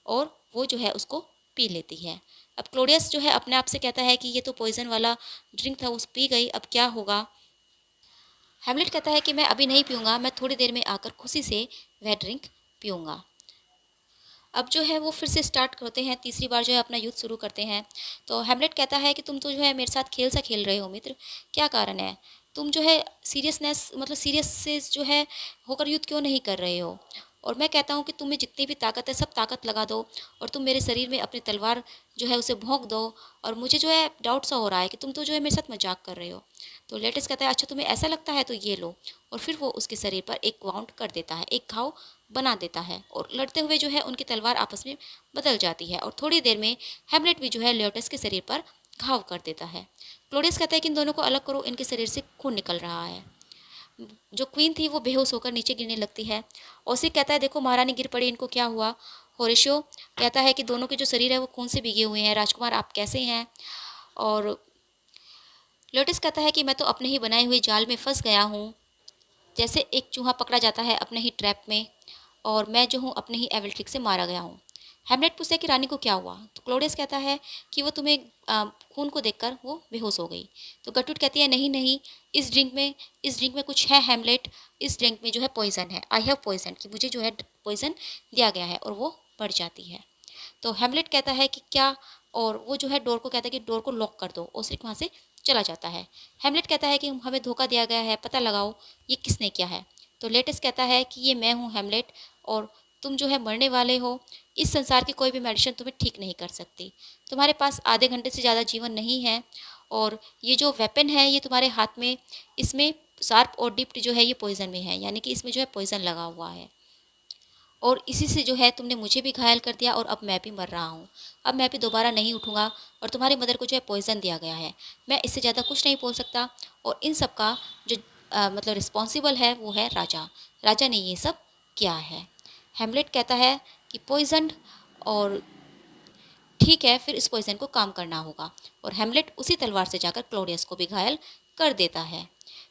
Speaker 1: और वो जो है उसको पी लेती है। अब क्लोडियस जो है अपने आप से कहता है कि ये तो पॉइजन वाला ड्रिंक था, उस पी गई, अब क्या होगा? हेमलेट कहता है कि मैं अभी नहीं पीऊँगा, मैं थोड़ी देर में आकर खुशी से वह ड्रिंक पीऊँगा। अब जो है वो फिर से स्टार्ट करते हैं, तीसरी बार जो है अपना युद्ध शुरू करते हैं। तो हेमलेट कहता है कि तुम तो जो है मेरे साथ खेल सा खेल रहे हो मित्र, क्या कारण है? तुम जो है सीरियसनेस मतलब सीरियस से जो है होकर युद्ध क्यों नहीं कर रहे हो? और मैं कहता हूँ कि तुम्हें जितनी भी ताकत है सब ताकत लगा दो, और तुम मेरे शरीर में अपनी तलवार जो है उसे भोंक दो, और मुझे जो है डाउट सा हो रहा है कि तुम तो जो है मेरे साथ मजाक कर रहे हो। तो लेटेस्ट कहता है अच्छा तुम्हें ऐसा लगता है तो ये लो, और फिर वो उसके शरीर पर एक वाउंड कर देता है, एक घाव बना देता है, और लड़ते हुए जो है उनकी तलवार आपस में बदल जाती है, और थोड़ी देर में हेमलेट भी जो है लेटस के शरीर पर घाव कर देता है। क्लोडियस कहता है कि इन दोनों को अलग करो, इनके शरीर से खून निकल रहा है। जो क्वीन थी वो बेहोश होकर नीचे गिरने लगती है। ओसिक कहता है देखो महारानी गिर पड़ी, इनको क्या हुआ? होरेशियो कहता है कि दोनों के जो शरीर है वो खून से भीगे हुए हैं, राजकुमार आप कैसे हैं? और लोटस कहता है कि मैं तो अपने ही बनाए हुए जाल में फंस गया हूँ, जैसे एक चूहा पकड़ा जाता है अपने ही ट्रैप में, और मैं जो हूँ अपने ही एविल ट्रिक से मारा गया हूँ। हेमलेट पूछता है कि रानी को क्या हुआ? तो क्लोडियस कहता है कि वो तुम्हें खून को देखकर वो बेहोश हो गई। तो गटूट कहती है नहीं नहीं, इस ड्रिंक में कुछ है हेमलेट, इस ड्रिंक में जो है पॉइजन है, आई हैव पॉइजन, कि मुझे जो है पॉइजन दिया गया है, और वो बढ़ जाती है। तो हेमलेट कहता है कि क्या, और वो जो है डोर को कहता है कि डोर को लॉक कर दो, और सिर्फ वहाँ से चला जाता है। हेमलेट कहता है कि हमें धोखा दिया गया है, पता लगाओ ये किसने किया है। तो लेटस कहता है कि ये मैं हूँ हेमलेट, और तुम जो है मरने वाले हो, इस संसार की कोई भी मेडिसिन तुम्हें ठीक नहीं कर सकती, तुम्हारे पास आधे घंटे से ज़्यादा जीवन नहीं है, और ये जो वेपन है ये तुम्हारे हाथ में, इसमें शार्प और डिप्ड जो है ये पॉइजन में है, यानी कि इसमें जो है पॉइजन लगा हुआ है, और इसी से जो है तुमने मुझे भी घायल कर दिया और अब मैं भी मर रहा हूँ। अब मैं भी दोबारा नहीं उठूँगा और तुम्हारी मदर को जो है पॉइज़न दिया गया है। मैं इससे ज़्यादा कुछ नहीं बोल सकता, और इन सब का जो मतलब रिस्पॉन्सिबल है वो है राजा। राजा ने ये सब किया है। हेमलेट कहता है कि पॉइजन, और ठीक है, फिर इस पॉइजन को काम करना होगा, और हेमलेट उसी तलवार से जाकर क्लोडियस को भी घायल कर देता है।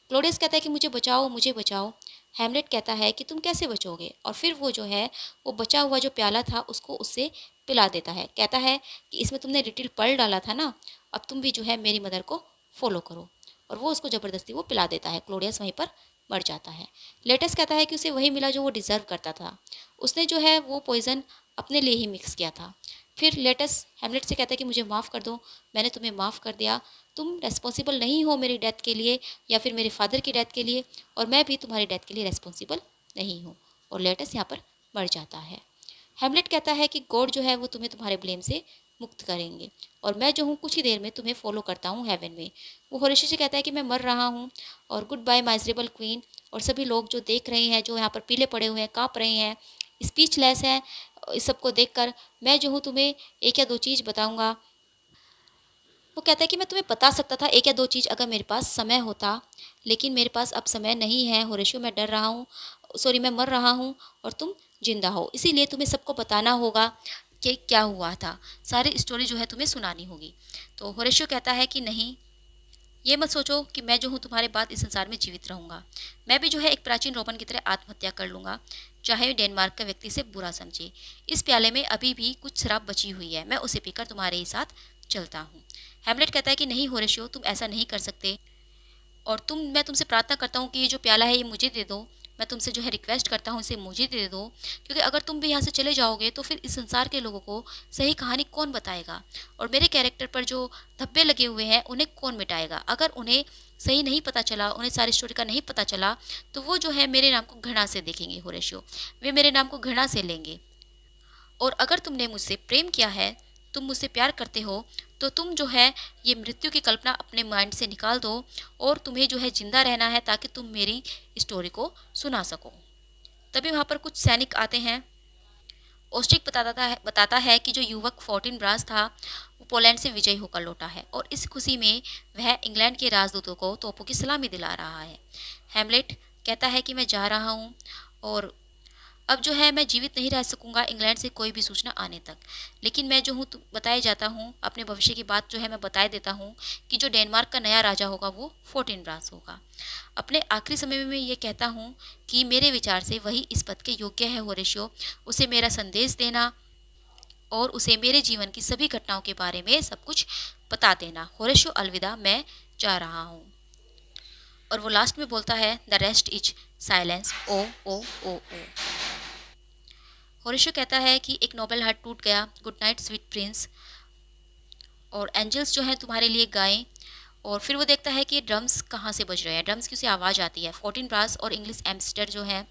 Speaker 1: क्लोडियस कहता है कि मुझे बचाओ, मुझे बचाओ। हेमलेट कहता है कि तुम कैसे बचोगे, और फिर वो जो है वो बचा हुआ जो प्याला था उसको उससे पिला देता है। कहता है कि इसमें तुमने लिटिल पर्ल डाला था ना, अब तुम भी जो है मेरी मदर को फॉलो करो, और वो उसको ज़बरदस्ती वो पिला देता है। क्लोडियस वहीं पर मर जाता है। लेटस कहता है कि उसे वही मिला जो वो डिज़र्व करता था। उसने जो है वो पॉइज़न अपने लिए ही मिक्स किया था। फिर लेटस हेमलेट से कहता है कि मुझे माफ़ कर दो, मैंने तुम्हें माफ़ कर दिया, तुम रेस्पॉन्सिबल नहीं हो मेरी डेथ के लिए या फिर मेरे फादर की डेथ के लिए, और मैं भी तुम्हारी डेथ के लिए रेस्पॉन्सिबल नहीं हूँ। और लेटस यहाँ पर मर जाता है। हेमलेट कहता है कि गॉड जो है वो तुम्हें तुम्हारे ब्लेम से मुक्त करेंगे, और मैं जो हूँ कुछ ही देर में तुम्हें फॉलो करता हूँ हेवन में। वो होरेशियो से कहता है कि मैं मर रहा हूँ, और गुड बाय माइजरेबल क्वीन। और सभी लोग जो देख रहे हैं, जो यहाँ पर पीले पड़े हुए हैं, काँप रहे हैं, स्पीचलेस हैं, इस सब को देखकर मैं जो हूँ तुम्हें एक या दो चीज़ बताऊँगा। वो कहता है कि मैं तुम्हें बता सकता था एक या दो चीज़ अगर मेरे पास समय होता, लेकिन मेरे पास अब समय नहीं है होरेशियो। मैं डर रहा हूँ, सॉरी मैं मर रहा हूँ और तुम जिंदा हो, इसीलिए तुम्हें सबको बताना होगा कि क्या हुआ था। सारी स्टोरी जो है तुम्हें सुनानी होगी। तो होरेशियो कहता है कि नहीं, ये मत सोचो कि मैं जो हूँ तुम्हारे बाद इस संसार में जीवित रहूँगा। मैं भी जो है एक प्राचीन रोमन की तरह आत्महत्या कर लूँगा, चाहे डेनमार्क का व्यक्ति से बुरा समझे। इस प्याले में अभी भी कुछ शराब बची हुई है, मैं उसे पीकर तुम्हारे ही साथ चलता हूँ। हेमलेट कहता है कि नहीं होरेशियो, तुम ऐसा नहीं कर सकते, और मैं तुमसे प्रार्थना करता हूँ कि ये जो प्याला है ये मुझे दे दो। मैं तुमसे जो है रिक्वेस्ट करता हूँ इसे मुझे दे दो, क्योंकि अगर तुम भी यहाँ से चले जाओगे तो फिर इस संसार के लोगों को सही कहानी कौन बताएगा, और मेरे कैरेक्टर पर जो धब्बे लगे हुए हैं उन्हें कौन मिटाएगा। अगर उन्हें सही नहीं पता चला, उन्हें सारी स्टोरी का नहीं पता चला, तो वो जो है मेरे नाम को घृणा से देखेंगे होरेशियो, वे मेरे नाम को घृणा से लेंगे। और अगर तुमने मुझसे प्रेम किया है, तुम मुझसे प्यार करते हो, तो तुम जो है ये मृत्यु की कल्पना अपने माइंड से निकाल दो, और तुम्हें जो है जिंदा रहना है ताकि तुम मेरी स्टोरी को सुना सको। तभी वहाँ पर कुछ सैनिक आते हैं। ओस्ट्रिक बताता है कि जो युवक 14 ब्रास था वो पोलैंड से विजयी होकर लौटा है, और इस खुशी में वह इंग्लैंड के राजदूतों को तोपों की सलामी दिला रहा है। हेमलेट कहता है कि मैं जा रहा हूँ, और अब जो है मैं जीवित नहीं रह सकूंगा इंग्लैंड से कोई भी सूचना आने तक, लेकिन मैं जो हूँ बताए जाता हूँ, अपने भविष्य की बात जो है मैं बताए देता हूँ कि जो डेनमार्क का नया राजा होगा वो 14 ब्रास होगा। अपने आखिरी समय में मैं ये कहता हूँ कि मेरे विचार से वही इस पद के योग्य है होरेशियो। उसे मेरा संदेश देना और उसे मेरे जीवन की सभी घटनाओं के बारे में सब कुछ बता देना। होरेशियो अलविदा, मैं जा रहा हूँ। और वो लास्ट में बोलता है the rest is silence, o o o o. Horatio कहता है कि एक नोबेल हार्ट टूट गया, गुड नाइट स्वीट प्रिंस, और एंजल्स जो है तुम्हारे लिए गाएं। और फिर वो देखता है कि ड्रम्स कहाँ से बज रहे हैं, ड्रम्स की उसे आवाज़ आती है। 14 ब्रास और इंग्लिश एम्बेसडर जो है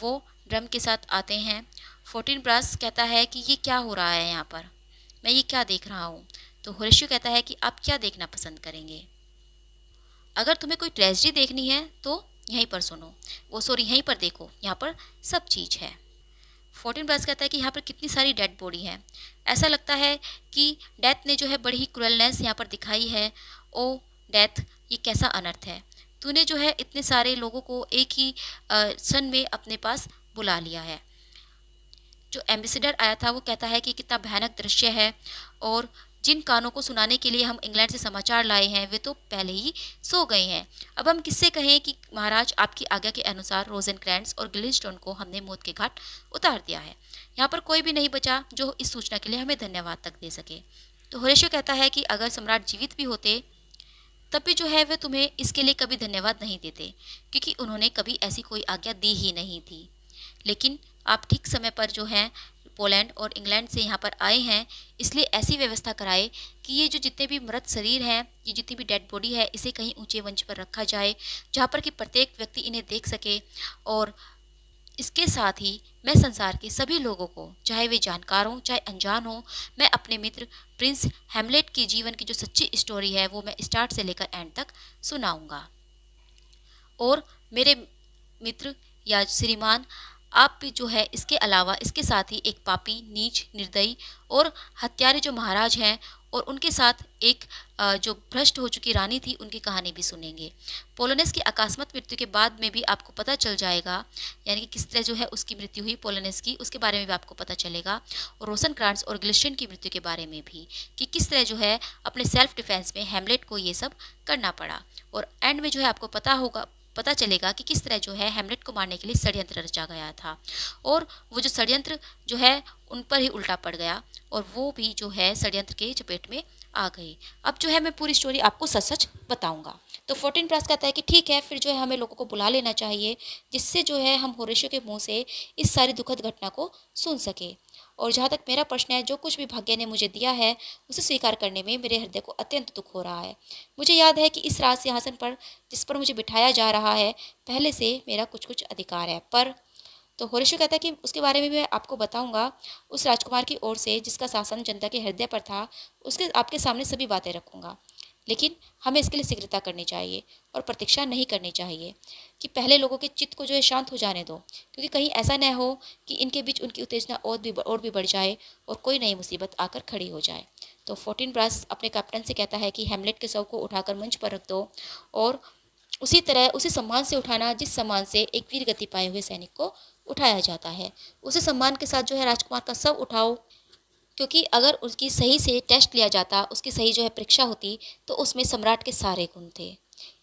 Speaker 1: वो ड्रम के साथ आते हैं। 14 ब्रास कहता है कि ये क्या हो रहा है यहाँ पर, मैं ये क्या देख रहा हूँ। तो होरेशियो कहता है कि आप क्या देखना पसंद करेंगे। अगर तुम्हें कोई ट्रेजेडी देखनी है तो यहीं पर सुनो, वो सॉरी यहीं पर देखो, यहाँ पर सब चीज़ है। 14 ब्रास कहता है कि यहाँ पर कितनी सारी डेड बॉडी है, ऐसा लगता है कि डेथ ने जो है बड़ी ही क्रूएलनेस यहाँ पर दिखाई है। ओ डेथ, ये कैसा अनर्थ है, तूने जो है इतने सारे लोगों को एक ही क्षण में अपने पास बुला लिया है। जो एम्बेसडर आया था वो कहता है कि कितना भयानक दृश्य है, और जिन कानों को सुनाने के लिए हम इंग्लैंड से समाचार लाए हैं वे तो पहले ही सो गए हैं। अब हम किससे कहें कि महाराज आपकी आज्ञा के अनुसार रोजेनक्रैंट्स और गिलिस्टोन को हमने मौत के घाट उतार दिया है। यहाँ पर कोई भी नहीं बचा जो इस सूचना के लिए हमें धन्यवाद तक दे सके। तो होरेशियो कहता है कि अगर सम्राट जीवित भी होते तब भी जो है वे तुम्हें इसके लिए कभी धन्यवाद नहीं देते, क्योंकि उन्होंने कभी ऐसी कोई आज्ञा दी ही नहीं थी। लेकिन आप ठीक समय पर जो है पोलैंड और इंग्लैंड से यहाँ पर आए हैं, इसलिए ऐसी व्यवस्था कराए कि ये जो जितने भी मृत शरीर हैं, ये जितनी भी डेड बॉडी है, इसे कहीं ऊंचे मंच पर रखा जाए जहाँ पर कि प्रत्येक व्यक्ति इन्हें देख सके। और इसके साथ ही मैं संसार के सभी लोगों को, चाहे वे जानकार हों चाहे अनजान हों, मैं अपने मित्र प्रिंस हेमलेट की जीवन की जो सच्ची स्टोरी है वो मैं स्टार्ट से लेकर एंड तक सुनाऊंगा। और मेरे मित्र या श्रीमान, आप भी जो है इसके अलावा इसके साथ ही एक पापी, नीच, निर्दयी और हत्यारे जो महाराज हैं और उनके साथ एक जो भ्रष्ट हो चुकी रानी थी, उनकी कहानी भी सुनेंगे। पोलोनेस की अकस्मात मृत्यु के बाद में भी आपको पता चल जाएगा, यानी कि किस तरह जो है उसकी मृत्यु हुई पोलोनेस की, उसके बारे में भी आपको पता चलेगा। और रोसेनक्रांट्ज़ और गिल्स्ट्रेन की मृत्यु के बारे में भी, कि किस तरह जो है अपने सेल्फ डिफेंस में हैमलेट को ये सब करना पड़ा। और एंड में जो है आपको पता चलेगा कि किस तरह जो है हैमलेट को मारने के लिए षड्यंत्र रचा गया था, और वो जो षड्यंत्र जो है उन पर ही उल्टा पड़ गया, और वो भी जो है षड्यंत्र के चपेट में आ गई। अब जो है मैं पूरी स्टोरी आपको सच सच बताऊंगा। तो फोर्टिन प्रास कहता है कि ठीक है, फिर जो है हमें लोगों को बुला लेना चाहिए, जिससे जो है हम होरेशियो के मुंह से इस सारी दुखद घटना को सुन सके। और जहाँ तक मेरा प्रश्न है, जो कुछ भी भाग्य ने मुझे दिया है उसे स्वीकार करने में मेरे हृदय को अत्यंत दुख हो रहा है। मुझे याद है कि इस राज सिंहासन पर जिस पर मुझे बिठाया जा रहा है, पहले से मेरा कुछ कुछ अधिकार है। पर तो होरेशियो कहता है कि उसके बारे में मैं आपको बताऊंगा, उस राजकुमार की ओर से जिसका शासन जनता के हृदय पर था, उसके आपके सामने सभी बातें रखूंगा। लेकिन हमें इसके लिए शीघ्रता करनी चाहिए और प्रतीक्षा नहीं करनी चाहिए कि पहले लोगों के चित्त को जो है शांत हो जाने दो, क्योंकि कहीं ऐसा न हो कि इनके बीच उनकी उत्तेजना और भी बढ़ जाए और कोई नई मुसीबत आकर खड़ी हो जाए। तो फोर्टिन ब्रास अपने कैप्टन से कहता है कि हैमलेट के शव को उठाकर मंच पर रख दो, और उसी तरह उसी सम्मान से उठाना जिस सम्मान से एक वीर गति पाए हुए सैनिक को उठाया जाता है। उसी सम्मान के साथ जो है राजकुमार का शव उठाओ, क्योंकि अगर उसकी सही से टेस्ट लिया जाता, उसकी सही जो है परीक्षा होती, तो उसमें सम्राट के सारे गुण थे।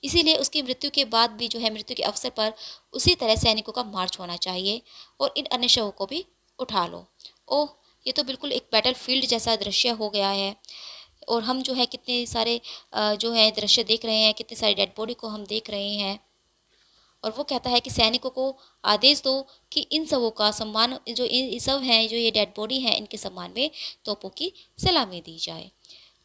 Speaker 1: इसीलिए उसकी मृत्यु के बाद भी जो है मृत्यु के अवसर पर उसी तरह सैनिकों का मार्च होना चाहिए, और इन अन्य शवों को भी उठा लो। ओह, ये तो बिल्कुल एक बैटल फील्ड जैसा दृश्य हो गया है, और हम जो है कितने सारे जो है दृश्य देख रहे हैं, कितने सारे डेड बॉडी को हम देख रहे हैं। और वो कहता है कि सैनिकों को आदेश दो कि इन सबों का सम्मान, जो इन सब हैं, जो ये डेड बॉडी हैं, इनके सम्मान में तोपों की सलामी दी जाए।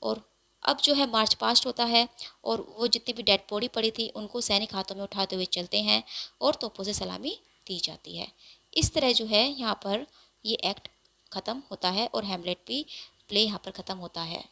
Speaker 1: और अब जो है मार्च पास्ट होता है, और वो जितनी भी डेड बॉडी पड़ी थी उनको सैनिक हाथों में उठाते हुए चलते हैं, और तोपों से सलामी दी जाती है। इस तरह जो है यहाँ पर ये एक्ट ख़त्म होता है, और हैमलेट भी प्ले यहाँ पर ख़त्म होता है।